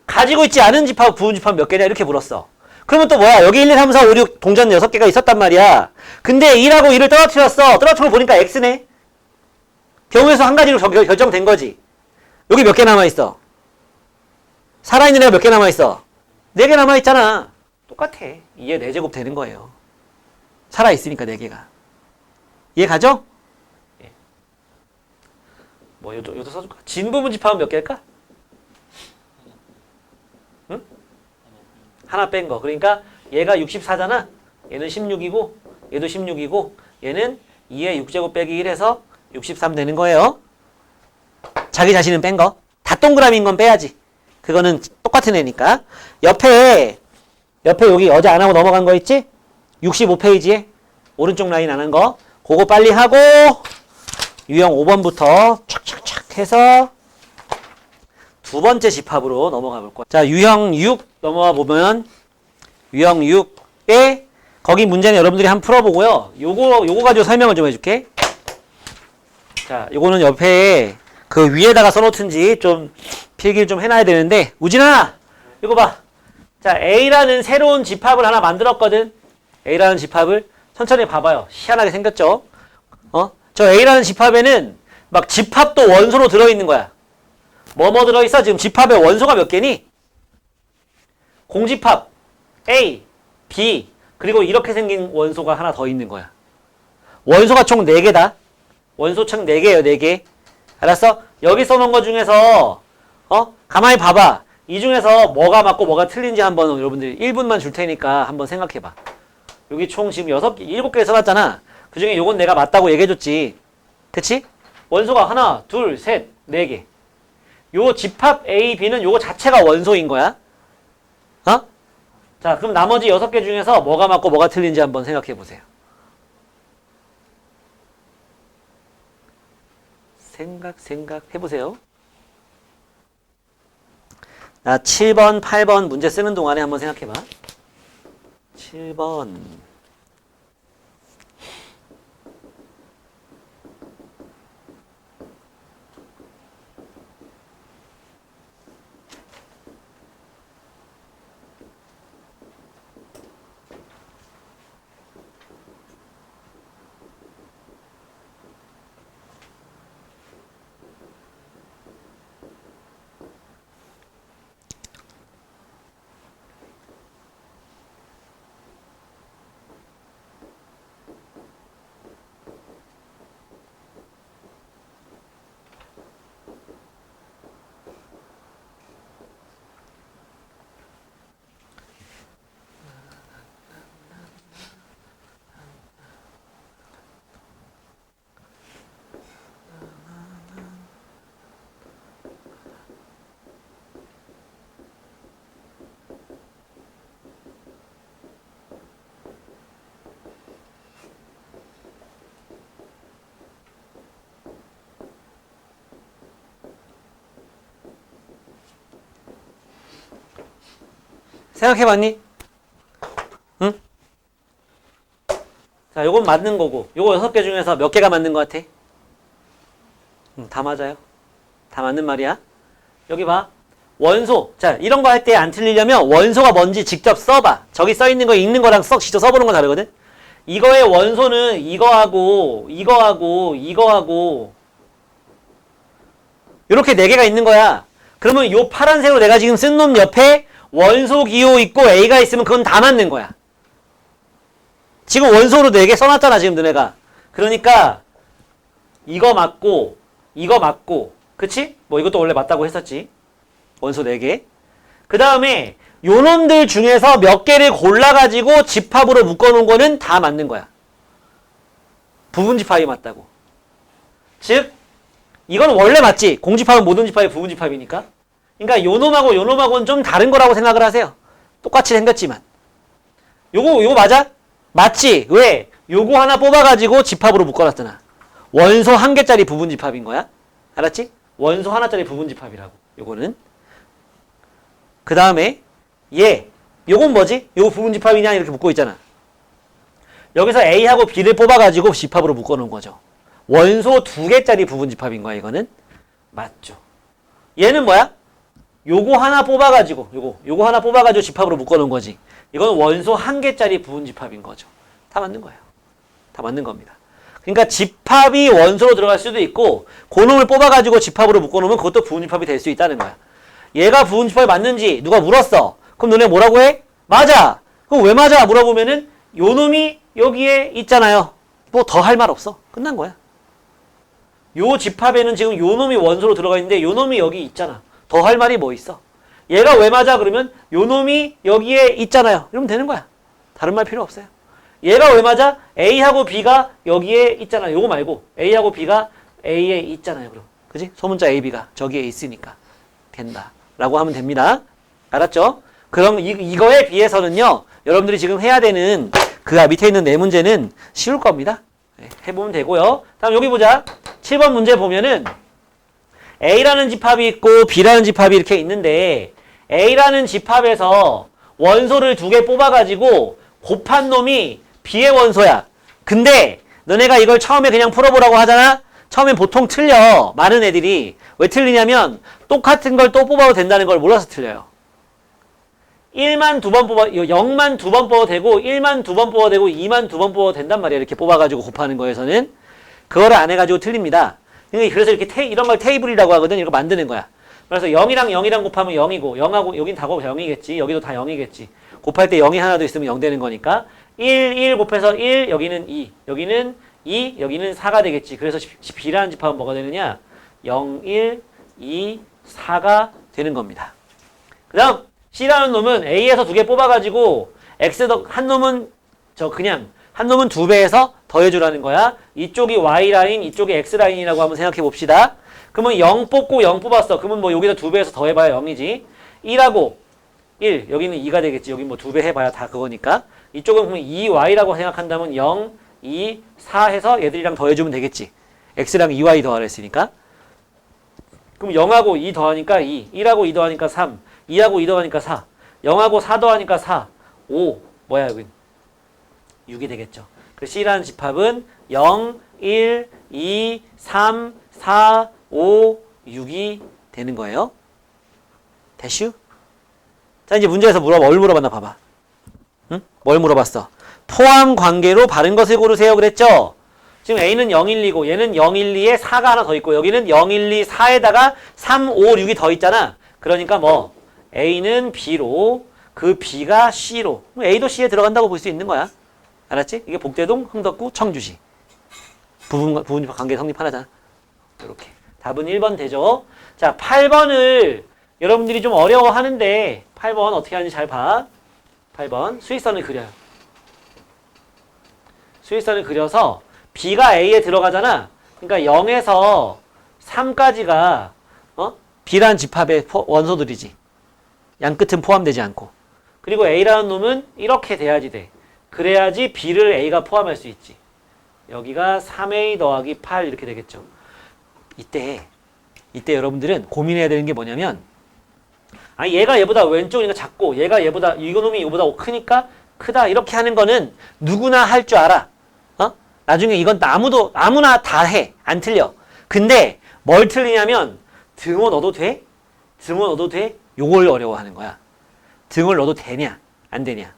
가지고 있지 않은 집합 부분집합 몇 개냐 이렇게 물었어. 그러면 또 뭐야? 여기 1, 2, 3, 4, 5, 6 동전 6개가 있었단 말이야. 근데 1하고 2를 떨어뜨렸어. 떨어뜨려 보니까 X네. 경우의 수 한 가지로 결정된 거지. 여기 몇 개 남아있어? 살아있는 애가 몇 개 남아있어? 4개 남아있잖아. 똑같아. 2의 4제곱 되는 거예요. 살아있으니까 4개가. 이해 가죠? 예. 뭐 요도 써줄까? 진부분집합은 몇 개일까? 응? 하나 뺀 거. 그러니까 얘가 64잖아. 얘는 16이고 얘도 16이고 얘는 2의 6제곱 빼기 1해서 63 되는 거예요. 자기 자신은 뺀 거. 다 동그라미인 건 빼야지. 그거는 똑같은 애니까. 옆에 여기 어제 안 하고 넘어간 거 있지? 65페이지에 오른쪽 라인 안 한 거. 그거 빨리 하고 유형 5번부터 촥촥촥 해서 두 번째 집합으로 넘어가 볼 거야. 자, 유형 6 넘어가 보면 유형 6에 거기 문제는 여러분들이 한번 풀어보고요. 요거 가지고 설명을 좀 해줄게. 자, 요거는 옆에 그 위에다가 써놓든지 좀 필기를 좀 해놔야 되는데, 우진아! 이거 봐. 자, A라는 새로운 집합을 하나 만들었거든. A라는 집합을. 천천히 봐봐요. 희한하게 생겼죠? 저 A라는 집합에는 막 집합도 원소로 들어있는 거야. 뭐 들어있어? 지금 집합에 원소가 몇 개니? 공집합 A, B, 그리고 이렇게 생긴 원소가 하나 더 있는 거야. 원소가 총 4개다. 원소 총 4개예요, 4개. 알았어? 여기 써놓은 거 중에서 가만히 봐봐. 이 중에서 뭐가 맞고 뭐가 틀린지 한번 여러분들 1분만 줄 테니까 한번 생각해봐. 여기 총 지금 7개 써놨잖아. 그 중에 요건 내가 맞다고 얘기해줬지. 그치? 원소가 하나, 둘, 셋, 4개. 요 집합 A, B는 요거 자체가 원소인 거야. 자, 그럼 나머지 6개 중에서 뭐가 맞고 뭐가 틀린지 한번 생각해 보세요. 생각 해보세요. 나 7번, 8번 문제 쓰는 동안에 한번 생각해봐. 7번. 생각해봤니? 응? 자, 요건 맞는 거고, 요거 6개 중에서 몇 개가 맞는 것 같아? 다 맞아요. 다 맞는 말이야. 여기 봐. 원소. 자, 이런 거 할 때 안 틀리려면 원소가 뭔지 직접 써봐. 저기 써있는 거 읽는 거랑 직접 써보는 거 다르거든? 이거의 원소는 이거하고, 요렇게 4개가 있는 거야. 그러면 요 파란색으로 내가 지금 쓴 놈 옆에 원소 기호 있고 A가 있으면 그건 다 맞는 거야. 지금 원소로 4개 써놨잖아, 지금 너네가. 그러니까 이거 맞고 그치? 뭐 이것도 원래 맞다고 했었지. 원소 4개. 그 다음에 요 놈들 중에서 몇 개를 골라가지고 집합으로 묶어놓은 거는 다 맞는 거야. 부분 집합이 맞다고. 즉 이건 원래 맞지. 공집합은 모든 집합이 부분 집합이니까. 그러니까 요 놈하고는 좀 다른 거라고 생각을 하세요. 똑같이 생겼지만. 요거 맞아? 맞지? 왜? 요거 하나 뽑아가지고 집합으로 묶어놨잖아. 원소 1개짜리 부분 집합인 거야. 알았지? 원소 하나짜리 부분 집합이라고. 요거는. 그 다음에 요건 뭐지? 요거 부분 집합이냐 이렇게 묶고 있잖아. 여기서 A하고 B를 뽑아가지고 집합으로 묶어놓은 거죠. 원소 2개짜리 부분 집합인 거야. 이거는. 맞죠. 얘는 뭐야? 요거 하나 뽑아가지고 요거 하나 뽑아가지고 집합으로 묶어놓은 거지. 이건 원소 1개짜리 부분 집합인 거죠. 다 맞는 거예요. 다 맞는 겁니다. 그러니까 집합이 원소로 들어갈 수도 있고 그놈을 뽑아가지고 집합으로 묶어놓으면 그것도 부분 집합이 될 수 있다는 거야. 얘가 부분 집합이 맞는지 누가 물었어. 그럼 너네 뭐라고 해? 맞아. 그럼 왜 맞아? 물어보면은 요 놈이 여기에 있잖아요. 뭐 더 할 말 없어. 끝난 거야. 요 집합에는 지금 요 놈이 원소로 들어가 있는데 요 놈이 여기 있잖아. 더 할 말이 뭐 있어? 얘가 왜 맞아? 그러면 요 놈이 여기에 있잖아요. 이러면 되는 거야. 다른 말 필요 없어요. 얘가 왜 맞아? A하고 B가 여기에 있잖아. 요거 말고 A하고 B가 A에 있잖아요. 그럼 그지? 소문자 AB가 저기에 있으니까 된다 라고 하면 됩니다. 알았죠? 그럼 이거에 비해서는요 여러분들이 지금 해야 되는 그 밑에 있는 네 문제는 쉬울 겁니다. 네, 해보면 되고요. 다음 여기 보자. 7번 문제 보면은 A라는 집합이 있고 B라는 집합이 이렇게 있는데 A라는 집합에서 원소를 2개 뽑아가지고 곱한 놈이 B의 원소야. 근데 너네가 이걸 처음에 그냥 풀어보라고 하잖아? 처음엔 보통 틀려. 많은 애들이. 왜 틀리냐면 똑같은 걸 또 뽑아도 된다는 걸 몰라서 틀려요. 1만 2번 뽑아, 0만 2번 뽑아도 되고 1만 2번 뽑아도 되고 2만 2번 뽑아도 된단 말이야. 이렇게 뽑아가지고 곱하는 거에서는. 그거를 안 해가지고 틀립니다. 그래서 이렇게 이런 걸 테이블이라고 하거든. 이거 만드는 거야. 그래서 0이랑 0이랑 곱하면 0이고 0하고 여긴 다 곱하면 0이겠지. 여기도 다 0이겠지. 곱할 때 0이 하나 더 있으면 0 되는 거니까 1 곱해서 1, 여기는 2, 여기는 2, 여기는 4가 되겠지. 그래서 B라는 집합은 뭐가 되느냐? 0, 1, 2, 4가 되는 겁니다. 그 다음 C라는 놈은 A에서 2개 뽑아가지고 한 놈은 한 놈은 2배에서 더해주라는 거야. 이쪽이 Y라인, 이쪽이 X라인이라고 한번 생각해 봅시다. 그러면 0 뽑고 0 뽑았어. 그러면 뭐 여기다 2배에서 더해봐야 0이지. 1하고 1, 여기는 2가 되겠지. 여기 뭐 2배 해봐야 다 그거니까. 이쪽은 그러면 2Y라고 생각한다면 0, 2, 4 해서 얘들이랑 더해주면 되겠지. X랑 2Y 더하라 했으니까. 그럼 0하고 2 더하니까 2, 1하고 2 더하니까 3, 2하고 2 더하니까 4, 0하고 4 더하니까 4, 5, 뭐야 여긴? 6이 되겠죠. 그래서 C라는 집합은 0, 1, 2, 3, 4, 5, 6이 되는 거예요. 대슈? 자, 이제 문제에서 뭘 물어봤나 봐봐. 응? 뭘 물어봤어? 포함 관계로 바른 것을 고르세요 그랬죠? 지금 A는 0, 1, 2고 얘는 0, 1, 2에 4가 하나 더 있고 여기는 0, 1, 2, 4에다가 3, 5, 6이 더 있잖아. 그러니까 뭐 A는 B로 그 B가 C로 A도 C에 들어간다고 볼 수 있는 거야. 알았지? 이게 복대동, 흥덕구, 청주시. 부분 관계 성립하나잖아. 이렇게. 답은 1번 되죠. 자, 8번을 여러분들이 좀 어려워하는데 8번 어떻게 하는지 잘 봐. 8번 수익선을 그려요. 수익선을 그려서 B가 A에 들어가잖아. 그러니까 0에서 3까지가 B라는 집합의 원소들이지. 양끝은 포함되지 않고. 그리고 A라는 놈은 이렇게 돼야지 돼. 그래야지 B를 A가 포함할 수 있지. 여기가 3A 더하기 8 이렇게 되겠죠. 이때 여러분들은 고민해야 되는 게 뭐냐면 얘가 얘보다 왼쪽이니까 작고 얘가 얘보다 이놈이 얘보다 크니까 크다 이렇게 하는 거는 누구나 할 줄 알아. 나중에 이건 아무나 다 해. 안 틀려. 근데 뭘 틀리냐면 등호 넣어도 돼? 등호 넣어도 돼? 요걸 어려워하는 거야. 등을 넣어도 되냐? 안 되냐?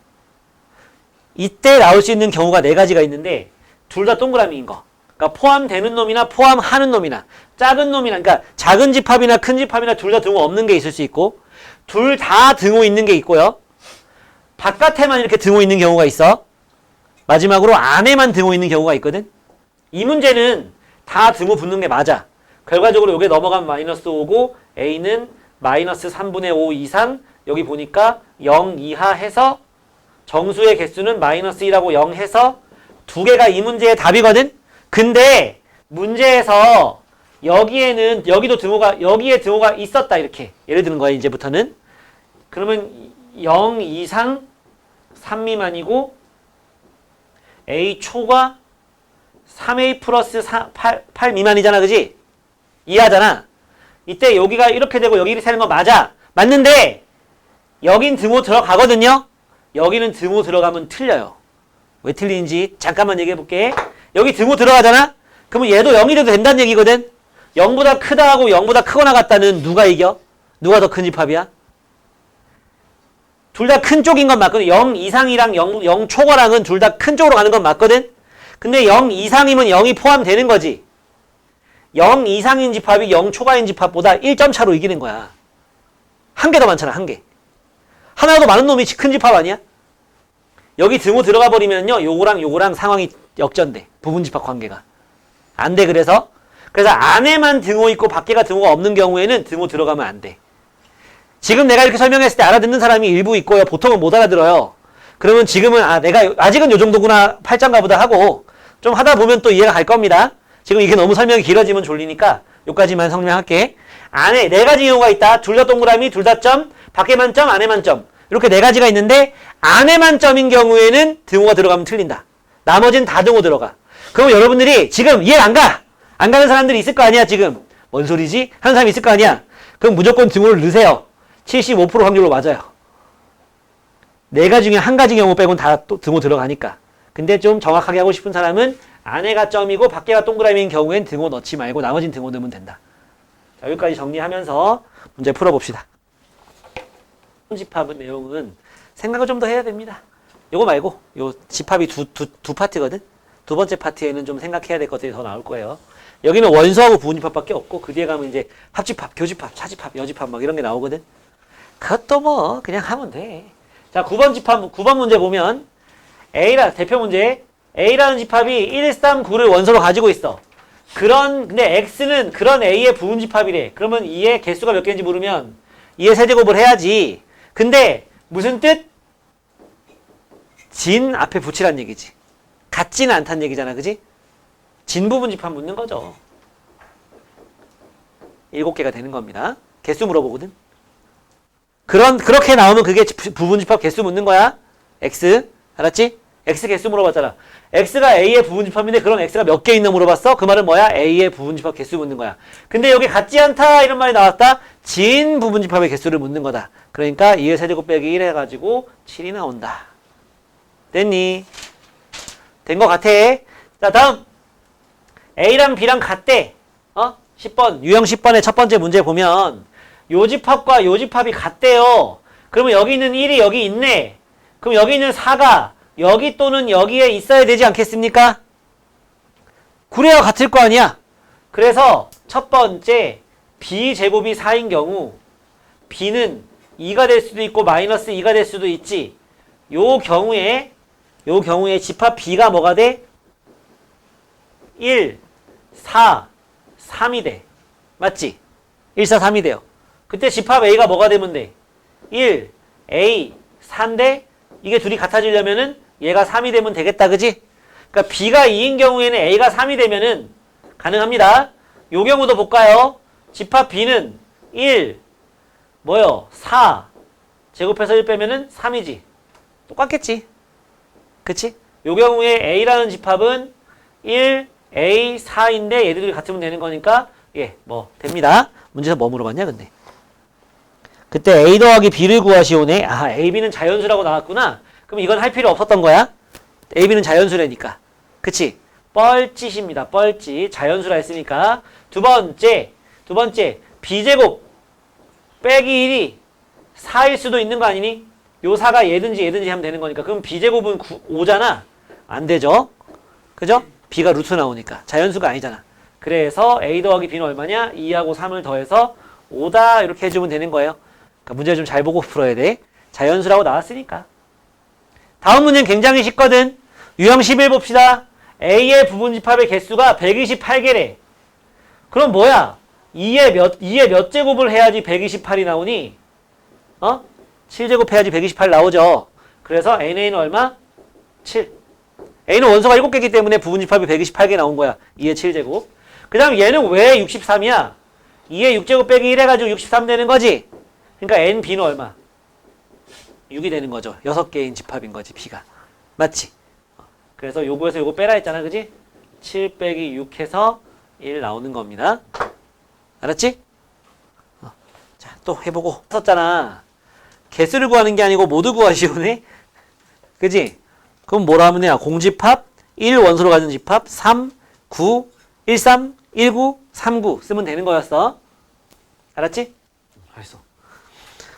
이때 나올 수 있는 경우가 4가지가 있는데 둘 다 동그라미인 거. 그러니까 포함되는 놈이나 포함하는 놈이나 작은 놈이나 그러니까 작은 집합이나 큰 집합이나 둘 다 등호 없는 게 있을 수 있고 둘 다 등호 있는 게 있고요. 바깥에만 이렇게 등호 있는 경우가 있어. 마지막으로 안에만 등호 있는 경우가 있거든. 이 문제는 다 등호 붙는 게 맞아. 결과적으로 이게 넘어가면 마이너스 5고 A는 마이너스 3분의 5 이상 여기 보니까 0 이하 해서 정수의 개수는 마이너스 1하고 0 해서 2개가 이 문제의 답이거든. 근데 문제에서 여기에 등호가 있었다 이렇게 예를 드는 거야 이제부터는. 그러면 0 이상 3 미만이고 A 초과 3A 플러스 8 미만이잖아. 그지? 이해하잖아. 이때 여기가 이렇게 되고 여기 이렇게 되는 거 맞아. 맞는데 여긴 등호 들어가거든요. 여기는 등호 들어가면 틀려요. 왜 틀리는지 잠깐만 얘기해 볼게. 여기 등호 들어가잖아. 그러면 얘도 0이 돼도 된다는 얘기거든. 0보다 크다 하고 0보다 크거나 같다는 누가 이겨? 누가 더 큰 집합이야? 둘 다 큰 쪽인 건 맞거든. 0 이상이랑 0 초과랑은 둘 다 큰 쪽으로 가는 건 맞거든. 근데 0 이상이면 0이 포함되는 거지. 0 이상인 집합이 0 초과인 집합보다 1점 차로 이기는 거야. 한 개 더 많잖아. 한 개. 하나도 많은 놈이 큰 집합 아니야? 여기 등호 들어가 버리면요. 요거랑 상황이 역전돼. 부분 집합 관계가. 안 돼. 그래서 안에만 등호 있고 밖에가 등호가 없는 경우에는 등호 들어가면 안 돼. 지금 내가 이렇게 설명했을 때 알아듣는 사람이 일부 있고요. 보통은 못 알아들어요. 그러면 지금은 내가 아직은 요 정도구나 8장가 보다 하고 좀 하다 보면 또 이해가 갈 겁니다. 지금 이게 너무 설명이 길어지면 졸리니까 여기까지만 설명할게. 안에 네 가지 경우가 있다. 둘 다 동그라미, 둘 다 점, 밖에만 점, 안에만 점. 이렇게 네 가지가 있는데 안에만 점인 경우에는 등호가 들어가면 틀린다. 나머지는 다 등호 들어가. 그럼 여러분들이 지금 이해 안 가? 안 가는 사람들이 있을 거 아니야 지금. 뭔 소리지? 하는 사람이 있을 거 아니야. 그럼 무조건 등호를 넣으세요. 75% 확률로 맞아요. 네 가지 중에 한 가지 경우 빼고는 다 또 등호 들어가니까. 근데 좀 정확하게 하고 싶은 사람은 안에가 점이고 밖에가 동그라미인 경우엔 등호 넣지 말고 나머지는 등호 넣으면 된다. 자, 여기까지 정리하면서 문제 풀어봅시다. 집합은 내용은 생각을 좀 더 해야 됩니다. 요거 말고 요 집합이 두 파트거든. 두 번째 파트에는 좀 생각해야 될 것들이 더 나올 거예요. 여기는 원소하고 부분집합밖에 없고 그 뒤에 가면 이제 합집합, 교집합, 차집합, 여집합 막 이런 게 나오거든. 그것도 뭐 그냥 하면 돼. 자, 9번 집합, 9번 문제 보면 대표 문제 A라는 집합이 1, 3, 9를 원소로 가지고 있어. 근데 X는 그런 A의 부분집합이래. 그러면 2의 개수가 몇 개인지 모르면 2의 세제곱을 해야지. 근데 무슨 뜻? 진 앞에 붙이란 얘기지. 같지는 않다는 얘기잖아, 그지? 진 부분집합 묻는 거죠. 7개가 되는 겁니다. 개수 물어보거든. 그렇게 나오면 그게 부분집합 개수 묻는 거야. X. 알았지? X 개수 물어봤잖아. X가 A의 부분집합인데 그럼 X가 몇 개 있나 물어봤어? 그 말은 뭐야? A의 부분집합 개수 묻는 거야. 근데 여기 같지 않다 이런 말이 나왔다. 진 부분집합의 개수를 묻는 거다. 그러니까 2의 세제곱 빼기 1 해가지고 7이 나온다. 됐니? 된 거 같아. 자, 다음. A랑 B랑 같대. 10번. 유형 10번의 첫 번째 문제 보면 요 집합과 요 집합이 같대요. 그러면 여기 있는 1이 여기 있네. 그럼 여기 있는 4가 여기 또는 여기에 있어야 되지 않겠습니까? 그래야 같을 거 아니야. 그래서 첫 번째 B제곱이 4인 경우 B는 2가 될 수도 있고 마이너스 2가 될 수도 있지. 요 경우에 집합 B가 뭐가 돼? 1, 4, 3이 돼. 맞지? 1, 4, 3이 돼요. 그때 집합 A가 뭐가 되면 돼? 1, A, 4인데 이게 둘이 같아지려면은 얘가 3이 되면 되겠다. 그지? 그러니까 B가 2인 경우에는 A가 3이 되면은 가능합니다. 요 경우도 볼까요? 집합 B는 1, 4 제곱해서 1 빼면은 3이지. 똑같겠지. 그치? 요 경우에 A라는 집합은 1, A, 4인데 얘들이 같으면 되는 거니까 됩니다. 문제에서 뭐 물어봤냐 근데? 그때 A 더하기 B를 구하시오네. 아, A, B는 자연수라고 나왔구나. 그럼 이건 할 필요 없었던 거야? A, B는 자연수라니까. 그치? 뻘짓입니다. 뻘짓. 자연수라 했으니까. 두 번째. B제곱 빼기 1이 4일 수도 있는 거 아니니? 요 4가 얘든지 하면 되는 거니까. 그럼 B제곱은 5잖아? 안 되죠? 그죠? B가 루트 나오니까. 자연수가 아니잖아. 그래서 A 더하기 B는 얼마냐? 2하고 3을 더해서 5다. 이렇게 해주면 되는 거예요. 그러니까 문제를 좀 잘 보고 풀어야 돼. 자연수라고 나왔으니까. 다음 문제는 굉장히 쉽거든. 유형 11 봅시다. A의 부분집합의 개수가 128개래. 그럼 뭐야? 2의 몇 제곱을 해야지 128이 나오니? 7제곱 해야지 128 나오죠. 그래서 NA는 얼마? 7. A는 원소가 7개이기 때문에 부분집합이 128개 나온 거야. 2의 7제곱. 그 다음 얘는 왜 63이야? 2의 6제곱 빼기 1 해가지고 63 되는 거지? 그러니까 NB는 얼마? 6이 되는 거죠. 6개인 집합인 거지, B가. 맞지? 그래서 요거에서 요거 빼라 했잖아, 그지? 7 빼기 6 해서 1 나오는 겁니다. 알았지? 자, 또 해보고. 썼잖아. 개수를 구하는 게 아니고 모두 구하시오네? 그지? 그럼 뭐라 하면 돼요? 공집합, 1 원소로 가진 집합, 3, 9, 1, 3, 1, 9, 3, 9 쓰면 되는 거였어. 알았지? 알았어.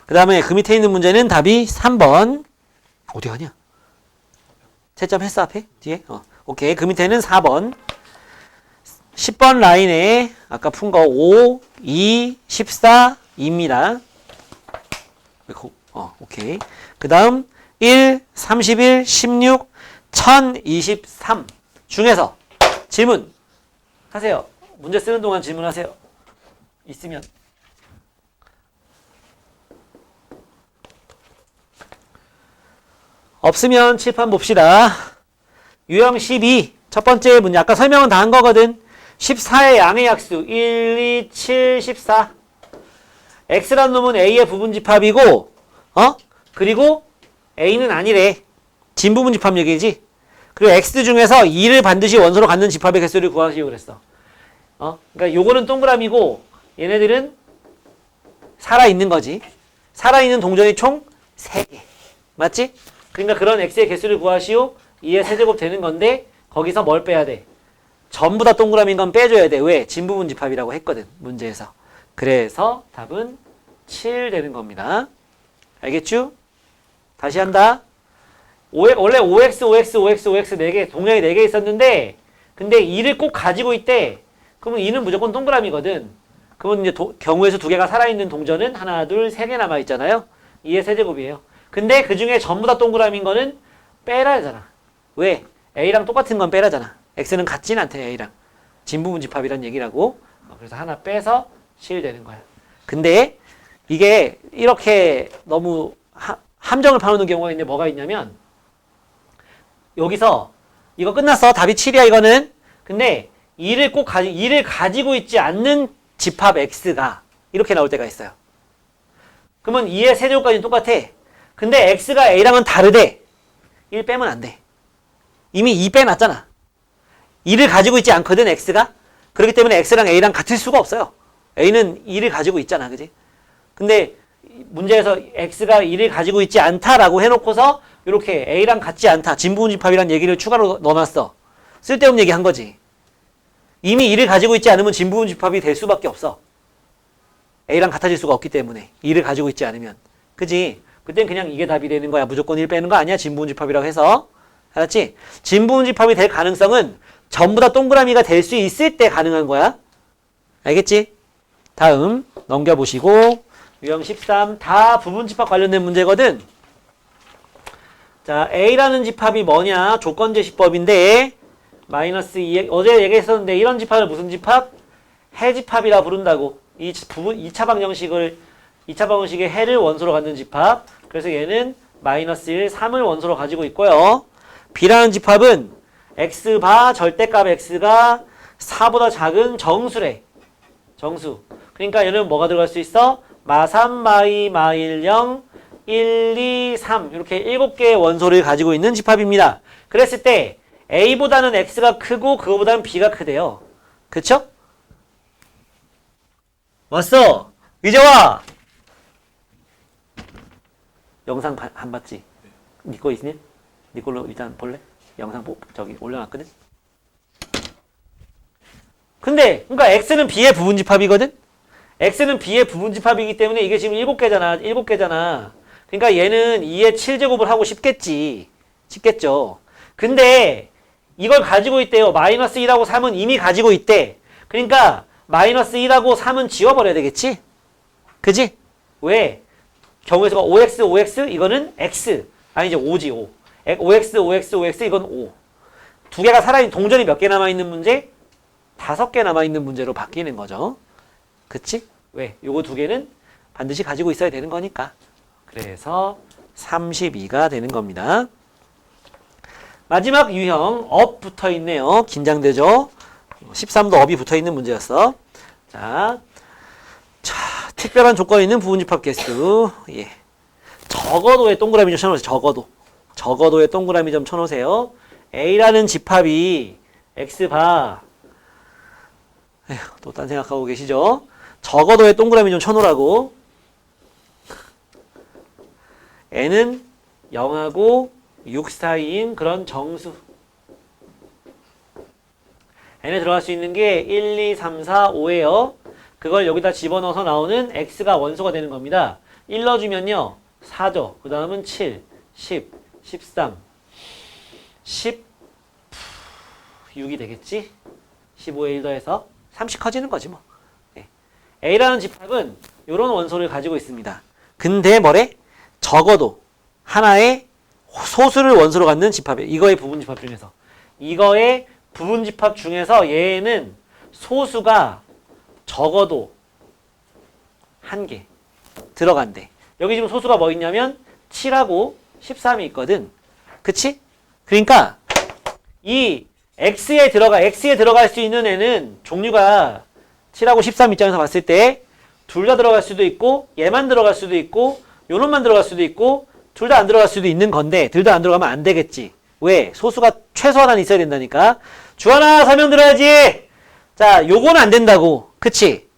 그 다음에 그 밑에 있는 문제는 답이 3번. 어디 가냐? 채점 했어, 앞에? 뒤에? 오케이. 그 밑에는 4번. 10번 라인에 아까 푼 거 5, 2, 14, 2입니다. 오케이. 그 다음 1, 31, 16, 1023 중에서 질문 하세요. 문제 쓰는 동안 질문하세요. 있으면. 없으면 칠판 봅시다. 유형 12. 첫 번째 문제. 아까 설명은 다 한 거거든. 14의 양의 약수 1, 2, 7, 14. x란 놈은 a의 부분집합이고 그리고 a는 아니래. 진부분집합 얘기지. 그리고 x 중에서 2를 반드시 원소로 갖는 집합의 개수를 구하시오 그랬어. 그러니까 요거는 동그라미고 얘네들은 살아있는 거지. 살아있는 동전이 총 3개. 맞지? 그러니까 그런 x의 개수를 구하시오. 2의 세제곱 되는 건데 거기서 뭘 빼야 돼? 전부 다 동그라미인 건 빼줘야 돼. 왜? 진부분집합이라고 했거든. 문제에서. 그래서 답은 7 되는 겁니다. 알겠죠? 다시 한다. 원래 5x, 4개, 동량이 4개 있었는데 근데 2를 꼭 가지고 있대. 그러면 2는 무조건 동그라미거든. 그러면 이제 경우에서 2개가 살아있는 동전은 하나, 둘, 3개 남아있잖아요. 2의 세제곱이에요. 근데 그 중에 전부 다 동그라미인 거는 빼라잖아. 왜? a랑 똑같은 건 빼라잖아. x는 같진 않대, a랑. 진부분집합이란 얘기라고. 그래서 하나 빼서 7 되는 거야. 근데 이게 이렇게 너무 함정을 파놓는 경우가 있는데 뭐가 있냐면 여기서 이거 끝났어. 답이 7이야 이거는. 근데 2를 가지고 있지 않는 집합 x가 이렇게 나올 때가 있어요. 그러면 2의 세제곱까지는 똑같아. 근데 x가 a랑은 다르대. 1 빼면 안 돼. 이미 2 빼놨잖아. 2를 가지고 있지 않거든 x가. 그렇기 때문에 x랑 a랑 같을 수가 없어요. a는 2를 가지고 있잖아. 그지? 근데 문제에서 x가 2를 가지고 있지 않다라고 해놓고서 이렇게 a랑 같지 않다. 진부분집합이란 얘기를 추가로 넣어놨어. 쓸데없는 얘기 한 거지. 이미 2를 가지고 있지 않으면 진부분집합이 될 수밖에 없어. a랑 같아질 수가 없기 때문에 2를 가지고 있지 않으면. 그지? 그땐 그냥 이게 답이 되는 거야. 무조건 1 빼는 거 아니야. 진부분집합이라고 해서. 알았지? 진부분집합이 될 가능성은 전부 다 동그라미가 될 수 있을 때 가능한 거야. 알겠지? 다음 넘겨보시고 유형 13 다 부분집합 관련된 문제거든. 자, A라는 집합이 뭐냐? 조건제시법인데 마이너스 2 어제 얘기했었는데 이런 집합을 무슨 집합? 해집합이라 부른다고. 이 부분 2차 방정식의 해를 원소로 갖는 집합. 그래서 얘는 마이너스 1, 3을 원소로 가지고 있고요. B라는 집합은 x바 절대값 x가 4보다 작은 정수래. 정수. 그러니까 얘는 뭐가 들어갈 수 있어? 마3, 마2, 마1, 0, 1, 2, 3 이렇게 7개의 원소를 가지고 있는 집합입니다. 그랬을 때 A보다는 X가 크고 그거보다는 B가 크대요. 그쵸? 왔어. 이제 와. 영상 안 봤지? 네 거 있니? 네 걸로 일단 볼래? 영상 저기 올려놨거든? 근데 그러니까 X는 B의 부분집합이거든? X는 B의 부분집합이기 때문에 이게 지금 7개잖아. 그러니까 얘는 2의 7제곱을 하고 싶겠죠. 근데 이걸 가지고 있대요. 마이너스 1하고 3은 이미 가지고 있대. 그러니까 마이너스 1하고 3은 지워버려야 되겠지? 그지? 왜? 경우에서가 5x 이거는 x 아니지 5지 5. 5x 이건 5. 두 개가 살아있는 동전이 몇 개 남아있는 문제? 5개 남아있는 문제로 바뀌는 거죠. 그치? 왜? 요거 두 개는 반드시 가지고 있어야 되는 거니까. 그래서 32가 되는 겁니다. 마지막 유형 업 붙어있네요. 긴장되죠? 13도 업이 붙어있는 문제였어. 자, 특별한 조건이 있는 부분집합 개수. 예. 적어도의 동그라미 좀 쳐놓으세요. 적어도의 동그라미 좀 쳐놓으세요. A라는 집합이 X바 또 딴 생각하고 계시죠? 적어도의 동그라미 좀 쳐놓으라고. N은 0하고 6 사이인 그런 정수. N에 들어갈 수 있는 게 1, 2, 3, 4, 5예요. 그걸 여기다 집어넣어서 나오는 X가 원소가 되는 겁니다. 1 넣어주면요. 4죠. 그 다음은 7, 10, 13, 16이 되겠지? 15에 1 더해서 30 커지는 거지 뭐. 네. A라는 집합은 이런 원소를 가지고 있습니다. 근데 뭐래? 적어도 하나의 소수를 원소로 갖는 집합이에요. 이거의 부분집합 중에서. 이거의 부분집합 중에서 얘는 소수가 적어도 1개 들어간대. 여기 지금 소수가 뭐 있냐면 7하고 13이 있거든. 그치? 그러니까 이 X에 들어갈 수 있는 애는 종류가 7하고 13 입장에서 봤을 때 둘 다 들어갈 수도 있고 얘만 들어갈 수도 있고 요놈만 들어갈 수도 있고 둘 다 안 들어갈 수도 있는 건데 둘 다 안 들어가면 안 되겠지. 왜? 소수가 최소한 하나 있어야 된다니까. 주하나 설명 들어야지. 자, 요거는 안 된다고. 그치?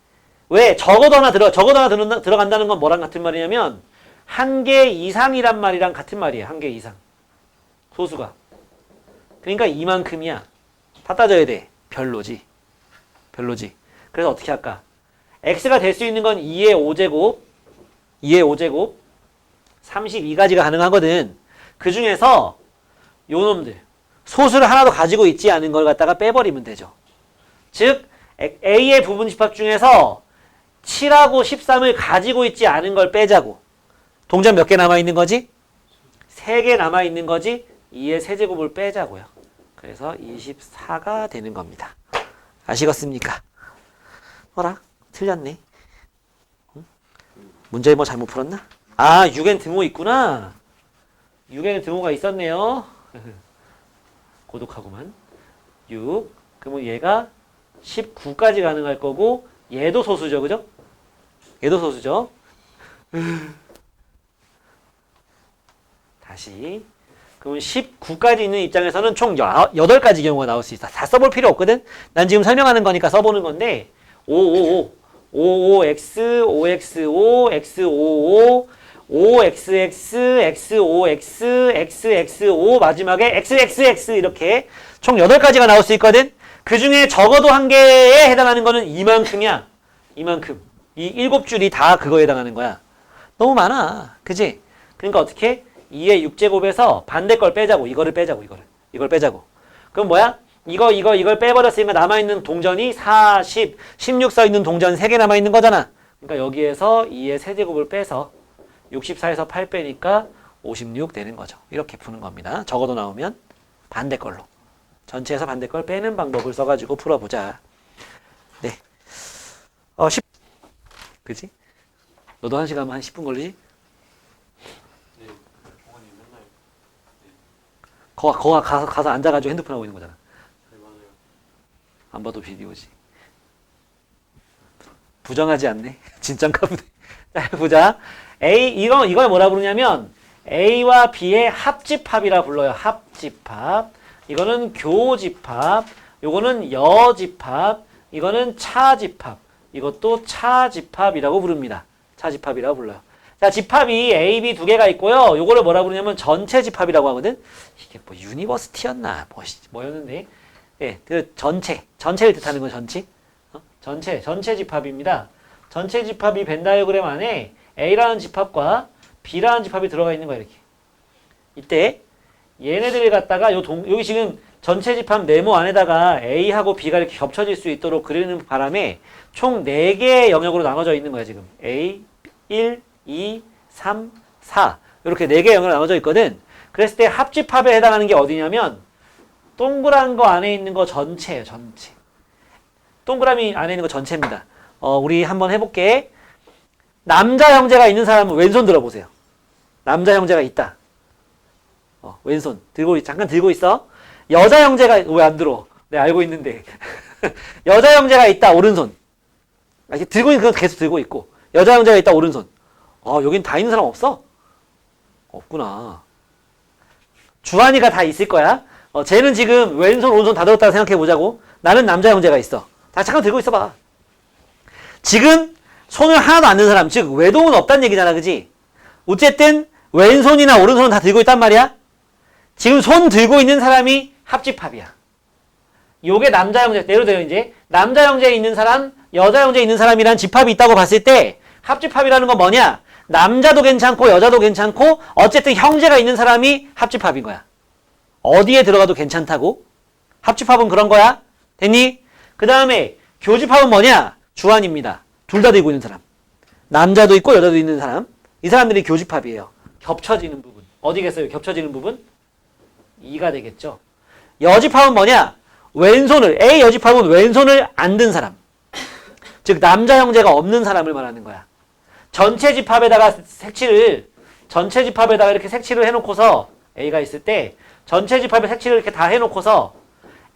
왜? 적어도 하나 들어간다는 건 뭐랑 같은 말이냐면 한 개 이상이란 말이랑 같은 말이에요. 한 개 이상. 소수가. 그러니까 이만큼이야. 다 따져야 돼. 별로지. 그래서 어떻게 할까? x가 될 수 있는 건 2의 5제곱, 32가지가 가능하거든. 그 중에서 요 놈들, 소수를 하나도 가지고 있지 않은 걸 갖다가 빼버리면 되죠. 즉, a의 부분 집합 중에서 7하고 13을 가지고 있지 않은 걸 빼자고. 동전 몇 개 남아있는 거지? 3개 남아있는 거지? 2의 세제곱을 빼자고요. 그래서 24가 되는 겁니다. 아시겠습니까? 어라? 틀렸네. 응? 문제 뭐 잘못 풀었나? 아, 6엔 등호 있구나. 6에는 등호가 있었네요. 고독하구만. 6. 그러면 얘가 19까지 가능할 거고 얘도 소수죠. 그죠? 얘도 소수죠. 다시. 그러면 19까지 있는 입장에서는 총 8가지 경우가 나올 수 있어. 다 써볼 필요 없거든. 난 지금 설명하는 거니까 써보는 건데 5x, 5x5, x55, 5xx, x5x, xx5, 마지막에 xxx 이렇게 총 8가지가 나올 수 있거든. 그 중에 적어도 한 개에 해당하는 거는 이만큼이야. 이만큼. 이 7줄이 다 그거에 해당하는 거야. 너무 많아. 그지? 그러니까 어떻게? 2의 6제곱에서 반대 걸 빼자고. 이거를 빼자고. 이걸 빼자고. 그럼 뭐야? 이걸 빼버렸으니까 남아있는 동전이 4, 10, 16 써있는 동전 3개 남아있는 거잖아. 그러니까 여기에서 2의 세제곱을 빼서 64에서 8 빼니까 56 되는 거죠. 이렇게 푸는 겁니다. 적어도 나오면 반대 걸로. 전체에서 반대 걸 빼는 방법을 써가지고 풀어보자. 네. 10. 그치? 너도 1시간 하면 한 10분 걸리지? 네, 동원이 맨날 거가 가서 앉아가지고 핸드폰 하고 있는 거잖아. 네, 맞아요. 안 봐도 비디오지. 부정하지 않네. 진짠가 보네. 자, 보자. 이걸 뭐라 부르냐면 A와 B의 합집합이라 불러요. 합집합. 이거는 교집합. 요거는 여집합. 이거는 차집합. 이것도 차집합이라고 부릅니다. 차집합이라고 불러요. 자, 집합이 A, B 두 개가 있고요. 요거를 뭐라 부르냐면 전체 집합이라고 하거든. 이게 뭐 유니버시티였나 뭐였는데. 예, 그 전체를 뜻하는 건 전체. 전체 집합입니다. 전체 집합이 벤 다이어그램 안에 A라는 집합과 B라는 집합이 들어가 있는 거야, 이렇게. 이때 얘네들을 갖다가 여기 지금 전체 집합 네모 안에다가 A하고 B가 이렇게 겹쳐질 수 있도록 그리는 바람에 총 4개의 영역으로 나눠져 있는 거야, 지금. A, 1, 2, 3, 4. 이렇게 4개의 영역으로 나눠져 있거든. 그랬을 때 합집합에 해당하는 게 어디냐면 동그란 거 안에 있는 거 전체예요, 전체. 동그라미 안에 있는 거 전체입니다. 우리 한번 해볼게. 남자 형제가 있는 사람은 왼손 들어보세요. 남자 형제가 있다. 왼손 잠깐 들고 있어. 여자 형제가 왜 안 들어? 내가 알고 있는데. 여자 형제가 있다. 오른손. 이렇게 들고 있는 거 계속 들고 있고. 여자 형제가 있다. 오른손. 여긴 다 있는 사람 없어? 없구나. 주한이가 다 있을 거야. 쟤는 지금 왼손 오른손 다 들었다고 생각해 보자고. 나는 남자 형제가 있어. 다 잠깐 들고 있어봐. 지금 손을 하나도 안 든 사람, 즉 외동은 없다는 얘기잖아, 그지? 어쨌든 왼손이나 오른손은 다 들고 있단 말이야. 지금 손 들고 있는 사람이 합집합이야. 요게 남자 형제, 예를 들어 이제 남자 형제에 있는 사람, 여자 형제에 있는 사람이란 집합이 있다고 봤을 때 합집합이라는 건 뭐냐? 남자도 괜찮고 여자도 괜찮고 어쨌든 형제가 있는 사람이 합집합인 거야. 어디에 들어가도 괜찮다고? 합집합은 그런 거야. 됐니? 그 다음에 교집합은 뭐냐? 주한입니다. 둘 다 들고 있는 사람. 남자도 있고 여자도 있는 사람. 이 사람들이 교집합이에요. 겹쳐지는 부분. 어디겠어요? 겹쳐지는 부분? 2가 되겠죠. 여집합은 뭐냐? 왼손을, A 여집합은 왼손을 안 든 사람. 즉 남자 형제가 없는 사람을 말하는 거야. 전체 집합에다가 이렇게 색칠을 해놓고서 A가 있을 때 전체 집합에 색칠을 이렇게 다 해놓고서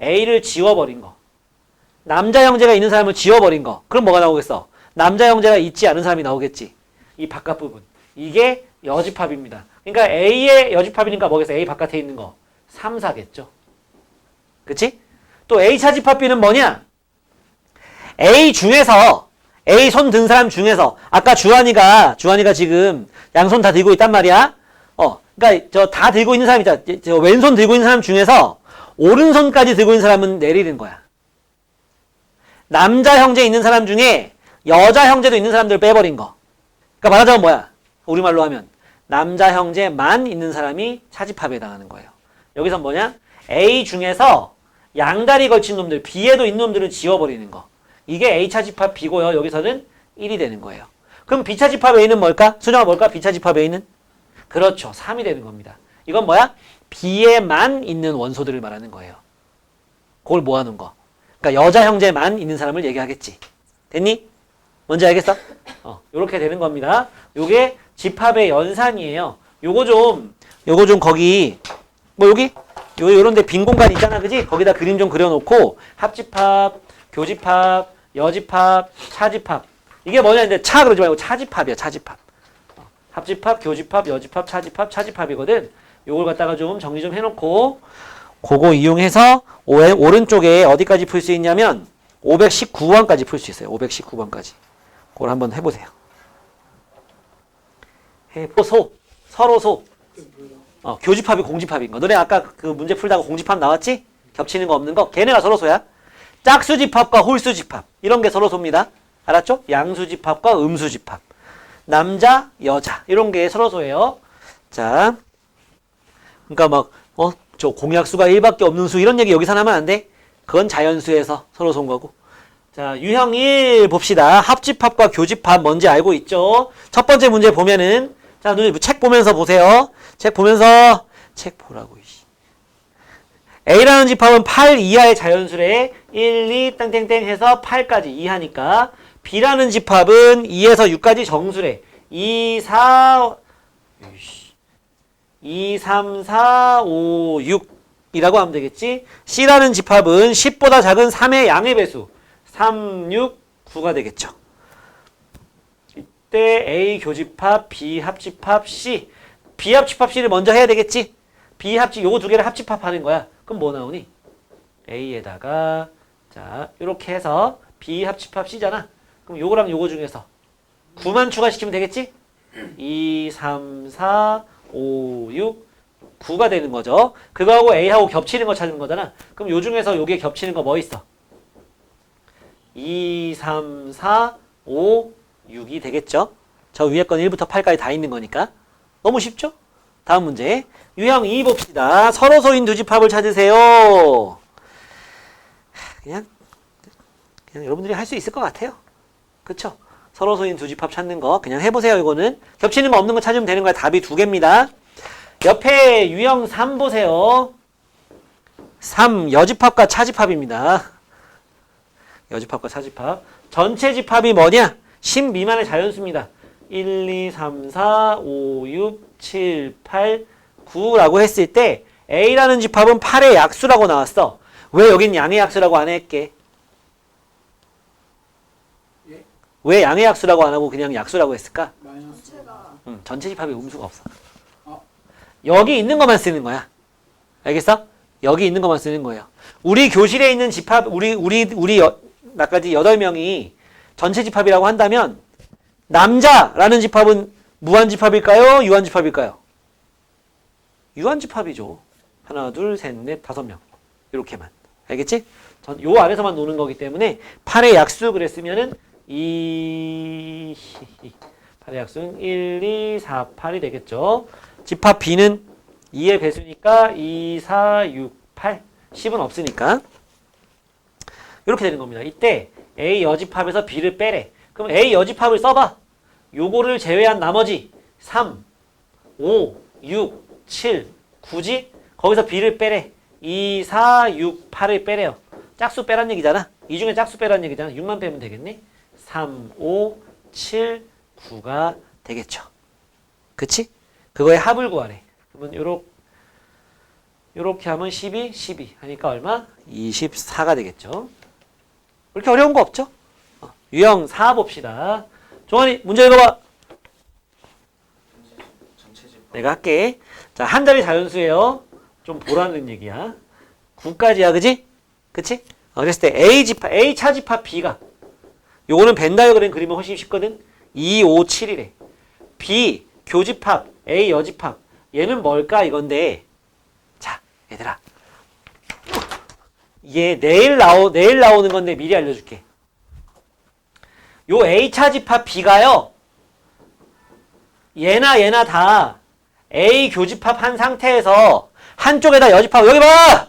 A를 지워버린 거. 남자 형제가 있는 사람을 지워버린 거. 그럼 뭐가 나오겠어? 남자 형제가 있지 않은 사람이 나오겠지. 이 바깥 부분. 이게 여집합입니다. 그러니까 A의 여집합이니까 뭐겠어? A 바깥에 있는 거. 3, 4겠죠. 그치? 또 A 차집합 B는 뭐냐? A 중에서 A 손 든 사람 중에서 아까 주한이가 지금 양손 다 들고 있단 말이야. 그러니까 저 다 들고 있는 사람 있잖아. 저 왼손 들고 있는 사람 중에서 오른손까지 들고 있는 사람은 내리는 거야. 남자 형제 있는 사람 중에 여자 형제도 있는 사람들을 빼버린 거. 그러니까 말하자면 뭐야? 우리말로 하면 남자 형제만 있는 사람이 차집합에 해당하는 거예요. 여기서 뭐냐? A 중에서 양다리 걸친 놈들, B에도 있는 놈들은 지워버리는 거. 이게 A 차집합 B고요. 여기서는 1이 되는 거예요. 그럼 B 차집합 A는 뭘까? 수정아 뭘까? B 차집합 A는? 그렇죠. 3이 되는 겁니다. 이건 뭐야? B에만 있는 원소들을 말하는 거예요. 그걸 모아놓은 거. 그러니까 여자 형제만 있는 사람을 얘기하겠지. 됐니? 뭔지 알겠어? 요렇게 되는 겁니다. 요게 집합의 연산이에요. 요거 좀 거기 여기 요런데 빈 공간 있잖아, 그지? 거기다 그림 좀 그려놓고 합집합, 교집합, 여집합, 차집합. 이게 뭐냐? 근데 차 그러지 말고 차집합이야, 차집합. 합집합, 교집합, 여집합, 차집합, 차집합이거든. 요걸 갖다가 좀 정리 좀 해놓고 그거 이용해서 오른쪽에 어디까지 풀 수 있냐면 519번까지 풀 수 있어요. 519번까지. 그걸 한번 해보세요. 서로소. 교집합이 공집합인 거. 너네 아까 그 문제 풀다가 공집합 나왔지? 겹치는 거 없는 거? 걔네가 서로소야. 짝수집합과 홀수집합. 이런 게 서로소입니다. 알았죠? 양수집합과 음수집합. 남자, 여자. 이런 게 서로소예요. 자. 그러니까 저 공약수가 1밖에 없는 수 이런 얘기 여기서 하면 안 돼. 그건 자연수에서 서로소인 거고. 자, 유형 1 봅시다. 합집합과 교집합 뭔지 알고 있죠? 첫 번째 문제 보면은 자, 누님 책 보면서 보세요. 책 보라고. A라는 집합은 8 이하의 자연수래. 1, 2, 땡땡땡 해서 8까지 이하니까. B라는 집합은 2에서 6까지 정수래. 2, 3, 4, 5, 6이라고 하면 되겠지. C라는 집합은 10보다 작은 3의 양의 배수. 3, 6, 9가 되겠죠. 이때 A 교집합, B 합집합, C. B 합집합 C를 먼저 해야 되겠지. B 합집 요거 두 개를 합집합하는 거야. 그럼 뭐 나오니? A에다가 자 이렇게 해서 B 합집합 C잖아. 그럼 요거랑 요거 중에서 9만 추가시키면 되겠지? 2, 3, 4, 5, 6, 9가 되는 거죠. 그거하고 A하고 겹치는 거 찾는 거잖아. 그럼 요 중에서 요게 겹치는 거 뭐 있어? 2, 3, 4, 5, 6이 되겠죠? 저 위에 건 1부터 8까지 다 있는 거니까. 너무 쉽죠? 다음 문제. 유형 2 봅시다. 서로소인 두 집합을 찾으세요. 그냥 여러분들이 할 수 있을 것 같아요. 그쵸? 서로소인 두 집합 찾는 거 그냥 해보세요. 이거는 겹치는 거 없는 거 찾으면 되는 거야. 답이 두 개입니다. 옆에 유형 3 보세요. 3 여집합과 차집합입니다. 여집합과 차집합. 전체 집합이 뭐냐? 10 미만의 자연수입니다. 1, 2, 3, 4, 5, 6, 7, 8, 9라고 했을 때 A라는 집합은 8의 약수라고 나왔어. 왜 여긴 양의 약수라고 안 할게? 예? 왜 양의 약수라고 안 하고 그냥 약수라고 했을까? 전체가 전체 집합에 음수가 없어. 어. 여기 있는 것만 쓰는 거야. 알겠어? 여기 있는 것만 쓰는 거예요. 우리 교실에 있는 집합, 나까지 8명이 전체 집합이라고 한다면 남자라는 집합은 무한집합일까요? 유한집합일까요? 유한집합이죠. 하나, 둘, 셋, 넷, 5명. 이렇게만. 알겠지? 요 안에서만 노는 거기 때문에 8의 약수 그랬으면은 8의 약수는 1, 2, 4, 8이 되겠죠. 집합 B는 2의 배수니까 2, 4, 6, 8. 10은 없으니까. 이렇게 되는 겁니다. 이때 A 여집합에서 B를 빼래. 그럼 A 여집합을 써봐. 요거를 제외한 나머지 3, 5, 6, 7, 9지? 거기서 B를 빼래. 2, 4, 6, 8을 빼래요. 짝수 빼란 얘기잖아. 이 중에 짝수 빼란 얘기잖아. 6만 빼면 되겠네. 3, 5, 7, 9가 되겠죠. 그치? 그거의 합을 구하래. 그러면 이렇게 하면 12, 12 하니까 얼마? 24가 되겠죠. 그렇게 어려운 거 없죠? 유형 4 봅시다. 종환이 문제 읽어봐. 전체 집합 내가 할게. 자, 한 자리 자연수예요. 좀 보라는 얘기야. 9까지야, 그지? 그치? 그랬을 때 A 차집합 B가 요거는 벤 다이어그램 그리면 훨씬 쉽거든. 2, 5, 7이래. B 교집합 A 여집합 얘는 뭘까 이건데. 자, 얘들아. 얘 내일 나오는 건데 미리 알려줄게. 요 A 차집합 B가요. 얘나 다 A 교집합 한 상태에서 한쪽에다 여집합 여기 봐!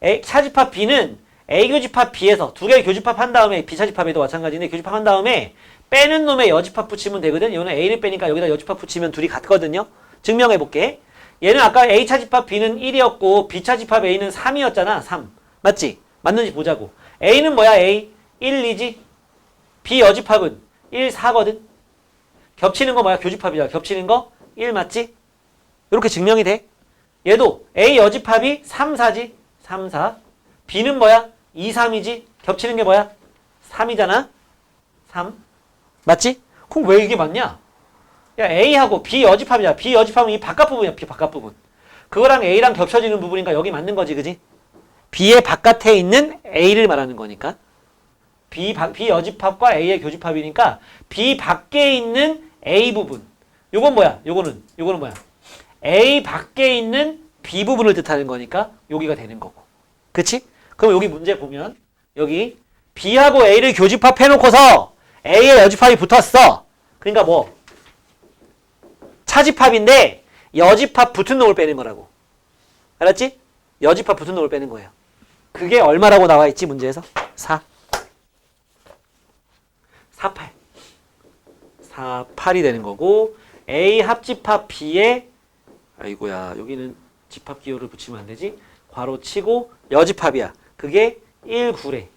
A 차집합 B는 A 교집합 B에서 두 개의 교집합 한 다음에 B 차집합에도 마찬가지인데 교집합 한 다음에 빼는 놈에 여집합 붙이면 되거든. 얘는 A를 빼니까 여기다 여집합 붙이면 둘이 같거든요. 증명해 볼게. 얘는 아까 A 차집합 B는 1이었고 B 차집합 A는 3이었잖아. 3. 맞지? 맞는지 보자고. A는 뭐야? A 1, 2지? B 여집합은 1, 4거든. 겹치는 거 뭐야? 교집합이야. 겹치는 거 1 맞지? 이렇게 증명이 돼. 얘도 A 여집합이 3, 4지? 3, 4. B는 뭐야? 2, 3이지? 겹치는 게 뭐야? 3이잖아? 3. 맞지? 그럼 왜 이게 맞냐? 야, A하고 B 여집합이야. B 여집합은 이 바깥 부분이야. B 바깥 부분. 그거랑 A랑 겹쳐지는 부분이니까 여기 맞는 거지. 그지? B의 바깥에 있는 A를 말하는 거니까. B 여집합과 A의 교집합이니까 B 밖에 있는 A 부분. 요건 뭐야? 요거는 뭐야? A 밖에 있는 B 부분을 뜻하는 거니까 여기가 되는 거고. 그치? 그럼 여기 문제 보면 여기 B하고 A를 교집합해놓고서 A의 여집합이 붙었어. 그러니까 뭐 차집합인데 여집합 붙은 놈을 빼는 거라고. 알았지? 여집합 붙은 놈을 빼는 거예요. 그게 얼마라고 나와 있지 문제에서? 4. 4, 8. 4, 8이 되는 거고 A 합집합 B에 아이고야 여기는 집합 기호를 붙이면 안 되지. 괄호 치고 여집합이야. 그게 1, 9래.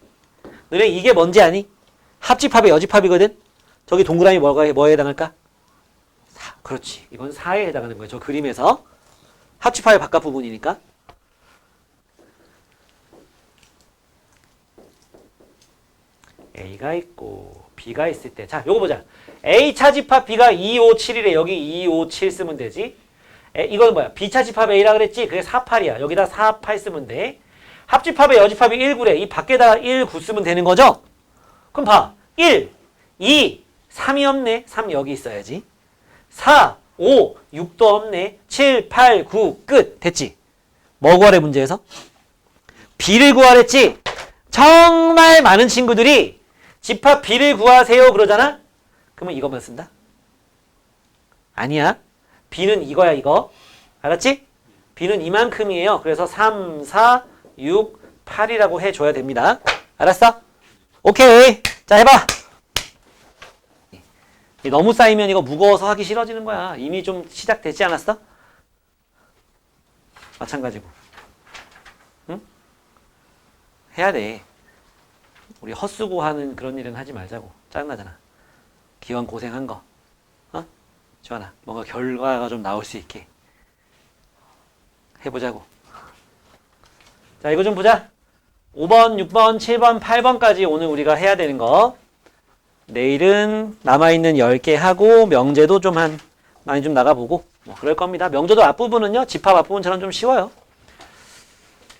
너네 이게 뭔지 아니? 합집합의 여집합이거든. 저기 동그라미 뭐에 해당할까? 4. 그렇지. 이건 4에 해당하는 거예요. 저 그림에서. 합집합의 바깥 부분이니까. A가 있고 B가 있을 때. 자, 요거 보자. A 차집합 B가 2, 5, 7이래. 여기 2, 5, 7 쓰면 되지. 이건 뭐야? B 차집합 A라 그랬지? 그게 4, 8이야. 여기다 4, 8 쓰면 돼. 합집합의 여집합이 1, 9래. 이 밖에다가 1, 9 쓰면 되는 거죠? 그럼 봐. 1, 2, 3이 없네. 3 여기 있어야지. 4, 5, 6도 없네. 7, 8, 9 끝. 됐지? 뭐 구하래 문제에서? B를 구하랬지? 정말 많은 친구들이 집합 B를 구하세요 그러잖아? 그러면 이것만 쓴다? 아니야. B는 이거야 이거. 알았지? B는 이만큼이에요. 그래서 3, 4, 6, 8이라고 해줘야 됩니다. 알았어? 오케이. 자 해봐. 너무 쌓이면 이거 무거워서 하기 싫어지는 거야. 이미 좀 시작되지 않았어? 마찬가지고. 응? 해야 돼. 우리 헛수고 하는 그런 일은 하지 말자고. 짜증나잖아. 기왕 고생한 거. 어? 지원아, 뭔가 결과가 좀 나올 수 있게. 해보자고. 자, 이거 좀 보자. 5번, 6번, 7번, 8번까지 오늘 우리가 해야 되는 거. 내일은 남아있는 10개 하고 명제도 좀 많이 좀 나가보고 뭐 그럴 겁니다. 명제도 앞부분은요. 집합 앞부분처럼 좀 쉬워요.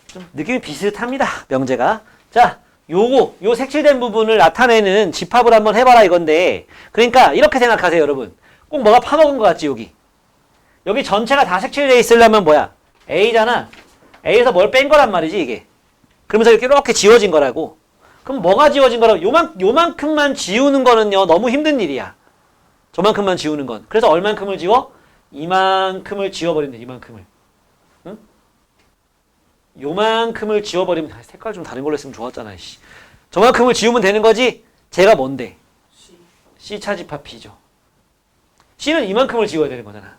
좀 느낌이 비슷합니다. 명제가. 자, 요 색칠된 부분을 나타내는 집합을 한번 해봐라 이건데 그러니까 이렇게 생각하세요 여러분. 꼭 뭐가 파먹은 것 같지 여기. 여기 전체가 다 색칠되어 있으려면 뭐야? A잖아. A에서 뭘 뺀 거란 말이지 이게. 그러면서 이렇게 지워진 거라고. 그럼 뭐가 지워진 거라고? 요만큼만 지우는 거는요 너무 힘든 일이야. 저만큼만 지우는 건. 그래서 얼만큼을 지워? 이만큼을 지워버린다. 이만큼을. 응? 요만큼을 지워버리면 색깔 좀 다른 걸로 했으면 좋았잖아. 씨. 저만큼을 지우면 되는 거지. 제가 뭔데? C 차집합 B죠. C는 이만큼을 지워야 되는 거잖아.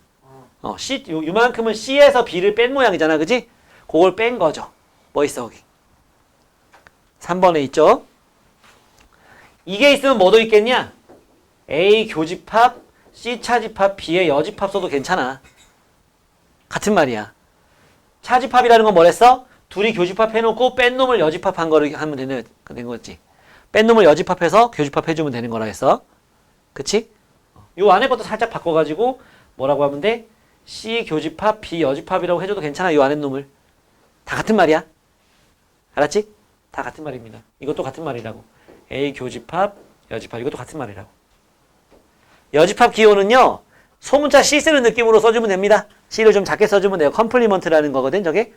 C 요만큼은 C에서 B를 뺀 모양이잖아. 그지? 그걸 뺀 거죠. 뭐 있어 거기? 3번에 있죠. 이게 있으면 뭐도 있겠냐? A 교집합, C 차집합, B의 여집합 써도 괜찮아. 같은 말이야. 차집합이라는 건 뭐랬어? 둘이 교집합해놓고 뺀 놈을 여집합한 거를 하면 된 거지. 뺀 놈을 여집합해서 교집합해주면 되는 거라 했어. 그치? 요 안에 것도 살짝 바꿔가지고 뭐라고 하면 돼? C 교집합, B 여집합이라고 해줘도 괜찮아. 요 안에 놈을. 다 같은 말이야. 알았지? 다 같은 말입니다. 이것도 같은 말이라고. A 교집합, 여집합. 이것도 같은 말이라고. 여집합 기호는요. 소문자 C 쓰는 느낌으로 써주면 됩니다. C를 좀 작게 써주면 돼요. 컴플리먼트라는 거거든. 저게.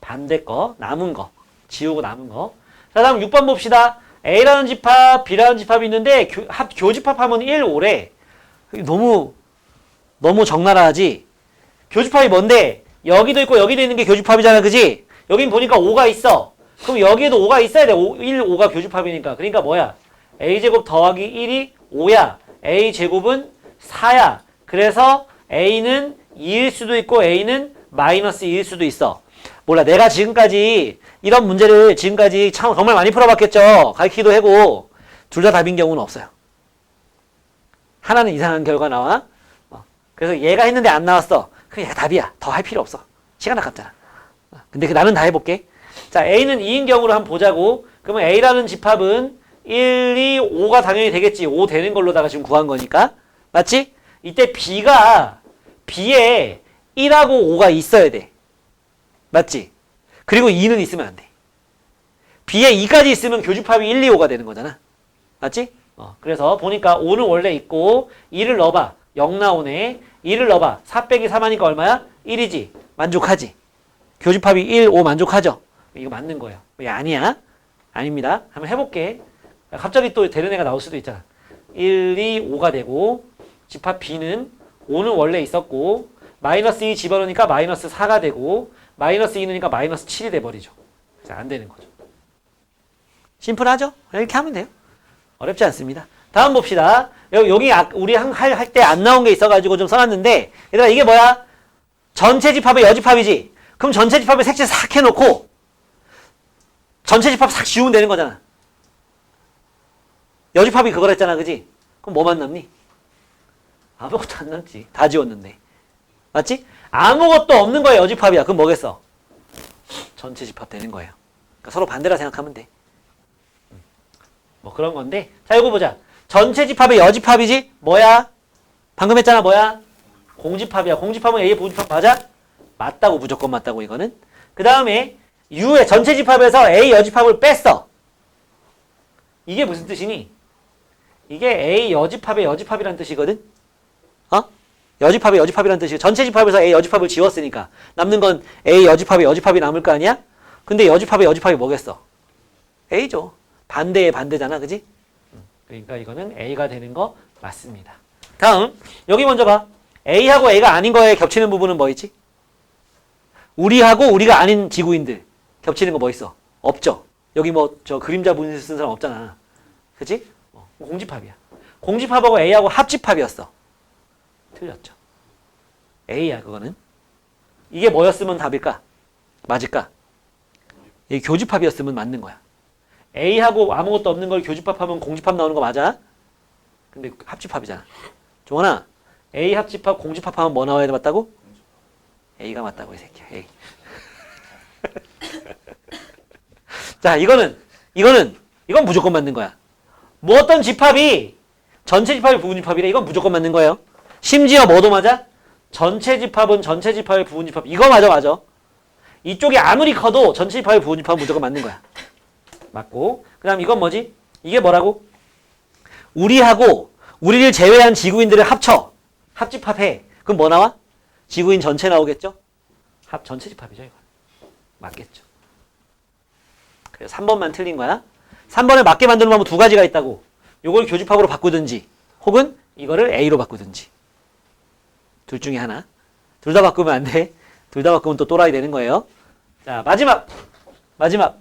반대 거, 남은 거. 지우고 남은 거. 자, 다음 6번 봅시다. A라는 집합, B라는 집합이 있는데 교집합하면 1, 5래. 너무 적나라하지? 교집합이 뭔데? 여기도 있고 여기도 있는 게 교집합이잖아. 그지? 여긴 보니까 5가 있어. 그럼 여기에도 5가 있어야 돼. 1, 5가 교집합이니까. 그러니까 뭐야? A제곱 더하기 1이 5야. A제곱은 4야. 그래서 A는 2일 수도 있고 A는 마이너스 2일 수도 있어. 몰라. 내가 지금까지 이런 문제를 지금까지 참 정말 많이 풀어봤겠죠. 가르치기도 하고 둘 다 답인 경우는 없어요. 하나는 이상한 결과 나와. 그래서 얘가 했는데 안 나왔어. 그럼 얘가 답이야. 더 할 필요 없어. 시간 아깝잖아. 근데 나는 다 해볼게. 자, A는 2인 경우로 한번 보자고. 그러면 A라는 집합은 1, 2, 5가 당연히 되겠지. 5 되는 걸로다가 지금 구한 거니까. 맞지? 이때 B에 1하고 5가 있어야 돼. 맞지? 그리고 2는 있으면 안 돼. B에 2까지 있으면 교집합이 1, 2, 5가 되는 거잖아. 맞지? 그래서 보니까 5는 원래 있고 2를 넣어봐. 0 나오네. 2를 넣어봐. 4 빼기 3 하니까 얼마야? 1이지. 만족하지? 교집합이 1, 5 만족하죠? 이거 맞는 거예요. 왜 아니야? 아닙니다. 한번 해볼게. 갑자기 또 되는 애가 나올 수도 있잖아. 1, 2, 5가 되고 집합 B는 5는 원래 있었고 마이너스 2 집어넣으니까 마이너스 4가 되고 마이너스 2넣으니까 마이너스 7이 돼버리죠. 그래서 안 되는 거죠. 심플하죠? 이렇게 하면 돼요. 어렵지 않습니다. 다음 봅시다. 여기 우리 할 때 안 나온 게 있어가지고 좀 써놨는데 얘들아 이게 뭐야? 전체 집합의 여집합이지. 그럼 전체 집합의 색칠 싹 해놓고 전체 집합 싹 지우면 되는 거잖아. 여집합이 그거랬잖아. 그지? 그럼 뭐만 남니? 아무것도 안 남지. 다 지웠는데. 맞지? 아무것도 없는 거야 여집합이야. 그럼 뭐겠어? 전체 집합 되는 거예요. 그러니까 서로 반대라 생각하면 돼. 뭐 그런 건데. 자 이거 보자. 전체 집합의 여집합이지? 뭐야? 방금 했잖아. 뭐야? 공집합이야. 공집합은 A의 부집합 맞아? 맞다고. 무조건 맞다고 이거는. 그 다음에 U의 전체 집합에서 A 여집합을 뺐어. 이게 무슨 뜻이니? 이게 A 여집합의 여집합이라는 뜻이거든? 여집합의 여집합이라는 뜻이고 전체 집합에서 A 여집합을 지웠으니까 남는 건 A 여집합의 여집합이 남을 거 아니야? 근데 여집합의 여집합이 뭐겠어? A죠. 반대의 반대잖아. 그지? 그러니까 이거는 A가 되는 거 맞습니다. 다음 여기 먼저 봐. A하고 A가 아닌 거에 겹치는 부분은 뭐 있지? 우리하고 우리가 아닌 지구인들 겹치는 거 뭐 있어? 없죠. 여기 뭐 저 그림자 분수 쓴 사람 없잖아. 그치? 공집합이야. 공집합하고 A하고 합집합이었어. 틀렸죠. A야 그거는. 이게 뭐였으면 답일까? 맞을까? 이게 교집합이었으면 맞는 거야. A하고 아무것도 없는 걸 교집합하면 공집합 나오는 거 맞아? 근데 합집합이잖아. 종원아, A 합집합 공집합하면 뭐 나와야 맞다고? A가 맞다고 이 새끼야. A. 자, 이건 무조건 맞는 거야. 뭐 어떤 집합이 전체 집합이 부분 집합이래. 이건 무조건 맞는 거예요. 심지어 뭐도 맞아? 전체 집합은 전체 집합의 부분 집합. 이거 맞아. 이쪽이 아무리 커도 전체 집합의 부분 집합은 무조건 맞는 거야. 맞고. 그 다음 이건 뭐지? 이게 뭐라고? 우리하고 우리를 제외한 지구인들을 합쳐. 합집합해. 그럼 뭐 나와? 지구인 전체 나오겠죠? 전체 집합이죠. 이거. 맞겠죠. 그래서 3번만 틀린 거야. 3번을 맞게 만드는 방법 두 가지가 있다고. 요걸 교집합으로 바꾸든지 혹은 이거를 A로 바꾸든지. 둘 중에 하나. 둘 다 바꾸면 안 돼. 둘 다 바꾸면 또 또라이 되는 거예요. 자, 마지막.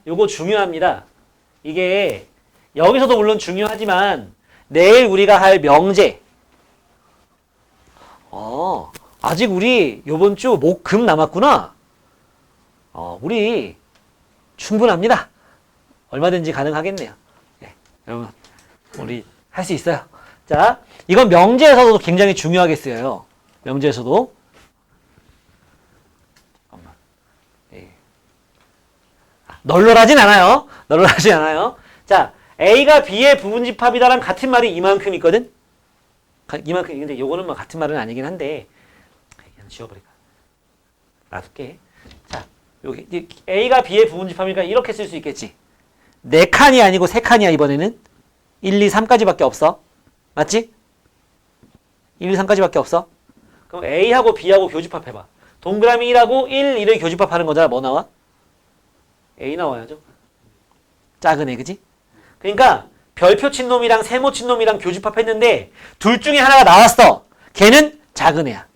요거 중요합니다. 이게 여기서도 물론 중요하지만 내일 우리가 할 명제. 아직 우리 요번 주 목, 금 남았구나. 우리 충분합니다. 얼마든지 가능하겠네요. 네, 여러분 우리 할 수 있어요. 자, 이건 명제에서도 굉장히 중요하게 쓰여요. 명제에서도. 잠깐만. 널널하진 않아요. 널널하진 않아요. 자, A가 B의 부분집합이다랑 같은 말이 이만큼 있거든? 이만큼, 근데 요거는 뭐 같은 말은 아니긴 한데, 그냥 지워버릴까? 놔둘게. 자, 여기, A가 B의 부분집합이니까 이렇게 쓸 수 있겠지. 4칸이 아니고 3칸이야, 이번에는. 1, 2, 3까지밖에 없어. 맞지? 1, 2, 3까지밖에 없어. 그럼 A하고 B하고 교집합해봐. 동그라미 1하고 1, 1을 교집합하는 거잖아. 뭐 나와? A 나와야죠. 작은 애, 그지? 그러니까 별표 친 놈이랑 세모 친 놈이랑 교집합했는데 둘 중에 하나가 나왔어. 걔는 작은 애야.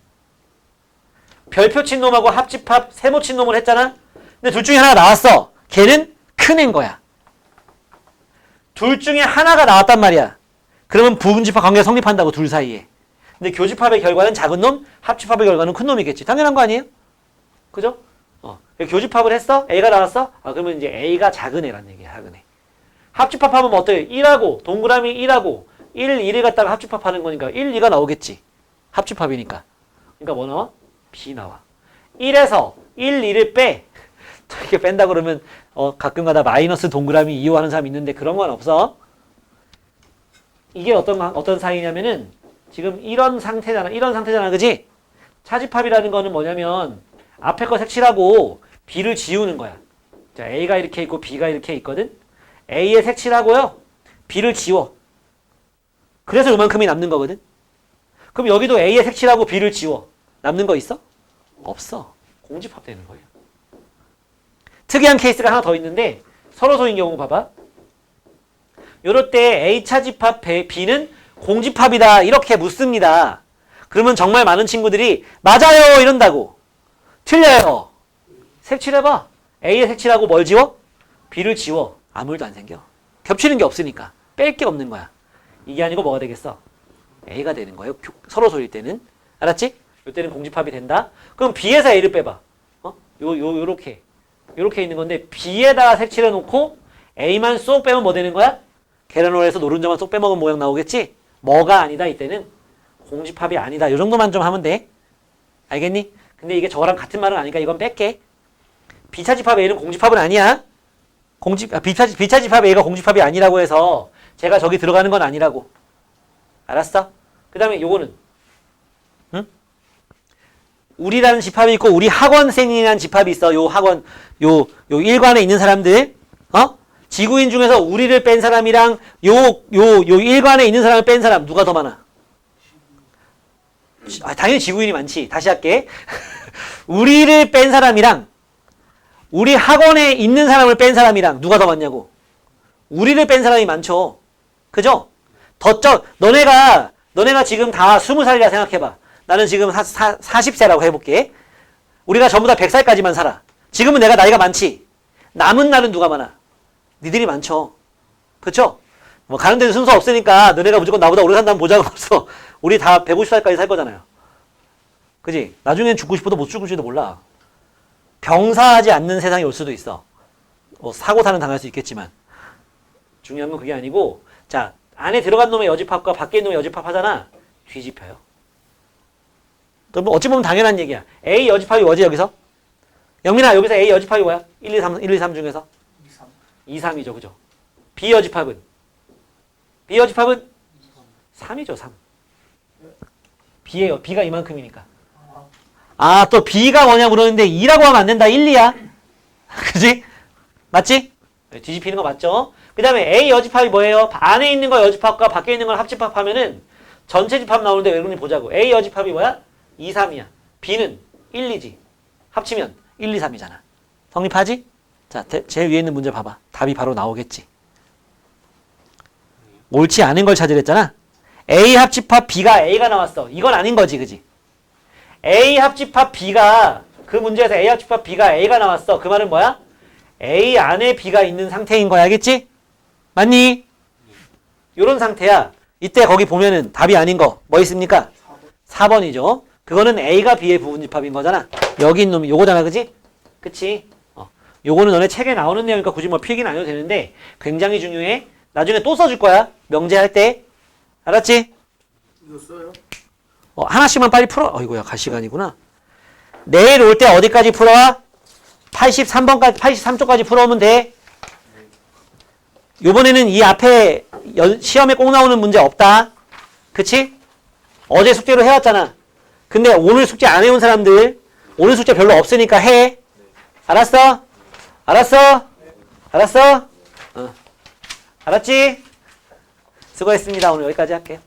별표 친 놈하고 합집합 세모 친 놈을 했잖아. 근데 둘 중에 하나가 나왔어. 걔는 큰 애인 거야. 둘 중에 하나가 나왔단 말이야. 그러면 부분집합 관계가 성립한다고, 둘 사이에. 근데 교집합의 결과는 작은 놈, 합집합의 결과는 큰 놈이겠지. 당연한 거 아니에요? 그죠? 교집합을 했어? A가 나왔어? 그러면 이제 A가 작은 애란 얘기야, 작은 애. 합집합하면 어때요? 1하고, 동그라미 1하고, 1, 2를 갖다가 합집합하는 거니까 1, 2가 나오겠지. 합집합이니까. 그러니까 뭐 나와? B 나와. 1에서 1, 2를 빼. 이렇게 뺀다 그러면 가끔가다 마이너스 동그라미 2호 하는 사람 있는데 그런 건 없어. 이게 어떤 사이냐면은 지금 이런 상태잖아. 그지? 차집합이라는 거는 뭐냐면 앞에 거 색칠하고 B를 지우는 거야. 자, A가 이렇게 있고 B가 이렇게 있거든. A에 색칠하고요. B를 지워. 그래서 요만큼이 남는 거거든. 그럼 여기도 A에 색칠하고 B를 지워. 남는 거 있어? 없어. 공집합 되는 거예요. 특이한 케이스가 하나 더 있는데 서로소인 경우 봐봐. 요럴 때 A 차집합 B는 공집합이다 이렇게 묻습니다. 그러면 정말 많은 친구들이 맞아요 이런다고. 틀려요. 색칠해봐. A에 색칠하고 뭘 지워? B를 지워. 아무 일도 안 생겨. 겹치는 게 없으니까. 뺄 게 없는 거야. 이게 아니고 뭐가 되겠어? A가 되는 거예요. 서로소일 때는. 알았지? 요때는 공집합이 된다. 그럼 B에서 A를 빼봐. 요렇게 있는 건데 B에다가 색칠해 놓고 A만 쏙 빼면 뭐 되는 거야? 계란후라이에서 노른자만 쏙 빼먹은 모양 나오겠지? 뭐가 아니다 이때는 공집합이 아니다. 요 정도만 좀 하면 돼. 알겠니? 근데 이게 저거랑 같은 말은 아니니까 이건 뺄게. B차집합 A는 공집합은 아니야. B차집합 A가 공집합이 아니라고 해서 제가 저기 들어가는 건 아니라고. 알았어? 그 다음에 요거는 응? 우리라는 집합이 있고 우리 학원생이라는 집합이 있어. 요 학원 요 일관에 있는 사람들 지구인 중에서 우리를 뺀 사람이랑 요 일관에 있는 사람을 뺀 사람 누가 더 많아? 당연히 지구인이 많지. 다시 할게. 우리를 뺀 사람이랑 우리 학원에 있는 사람을 뺀 사람이랑 누가 더 많냐고. 우리를 뺀 사람이 많죠. 그죠? 너네가 지금 다 20살이라 생각해봐. 나는 지금 40세라고 해볼게. 우리가 전부 다 100살까지만 살아. 지금은 내가 나이가 많지. 남은 날은 누가 많아? 니들이 많죠. 그쵸? 뭐 가는 데는 순서 없으니까 너네가 무조건 나보다 오래 산다는 보장은 없어. 우리 다 150살까지 살 거잖아요. 그지? 나중엔 죽고 싶어도 못 죽을지도 몰라. 병사하지 않는 세상이 올 수도 있어. 뭐 사고 사는 당할 수 있겠지만. 중요한 건 그게 아니고, 자, 안에 들어간 놈의 여집합과 밖에 있는 놈의 여집합 하잖아. 뒤집혀요. 또 뭐 어찌 보면 당연한 얘기야. A 여집합이 뭐지 여기서? 영민아 여기서 A 여집합이 뭐야? 1, 2, 3 중에서? 2, 3이죠. 그죠? B 여집합은? 3이죠. 3. B예요. B가 이만큼이니까. 또 B가 뭐냐 물었는데 2라고 하면 안 된다. 1, 2야. 그지? 맞지? 네, 뒤집히는 거 맞죠? 그 다음에 A 여집합이 뭐예요? 안에 있는 거 여집합과 밖에 있는 걸 합집합하면은 전체 집합 나오는데 외국인 보자고. A 여집합이 뭐야? 2, 3이야. B는 1, 2지. 합치면 1, 2, 3이잖아. 성립하지? 자, 제일 위에 있는 문제 봐봐. 답이 바로 나오겠지. 옳지 않은 걸 찾으랬잖아. A 합집합 B가 A가 나왔어. 이건 아닌 거지, 그지? A 합집합 B가 그 문제에서 A 합집합 B가 A가 나왔어. 그 말은 뭐야? A 안에 B가 있는 상태인 거야, 알겠지? 맞니? 요런 상태야. 이때 거기 보면은 답이 아닌 거 뭐 있습니까? 4번이죠. 그거는 A가 B의 부분집합인 거잖아. 여기 있는 놈이 요거잖아, 그지? 그치? 요거는 너네 책에 나오는 내용이니까 굳이 뭐 필기는 안 해도 되는데 굉장히 중요해. 나중에 또 써줄 거야. 명제할 때. 알았지? 이거 써요? 하나씩만 빨리 풀어. 이거야 갈 시간이구나. 내일 올 때 어디까지 풀어와? 83번까지 83쪽까지 풀어오면 돼. 요번에는 이 앞에 시험에 꼭 나오는 문제 없다. 그치? 어제 숙제로 해왔잖아. 근데 오늘 숙제 안 해온 사람들 오늘 숙제 별로 없으니까 해. 알았어? 알았어? 알았어? 알았지? 수고했습니다. 오늘 여기까지 할게요.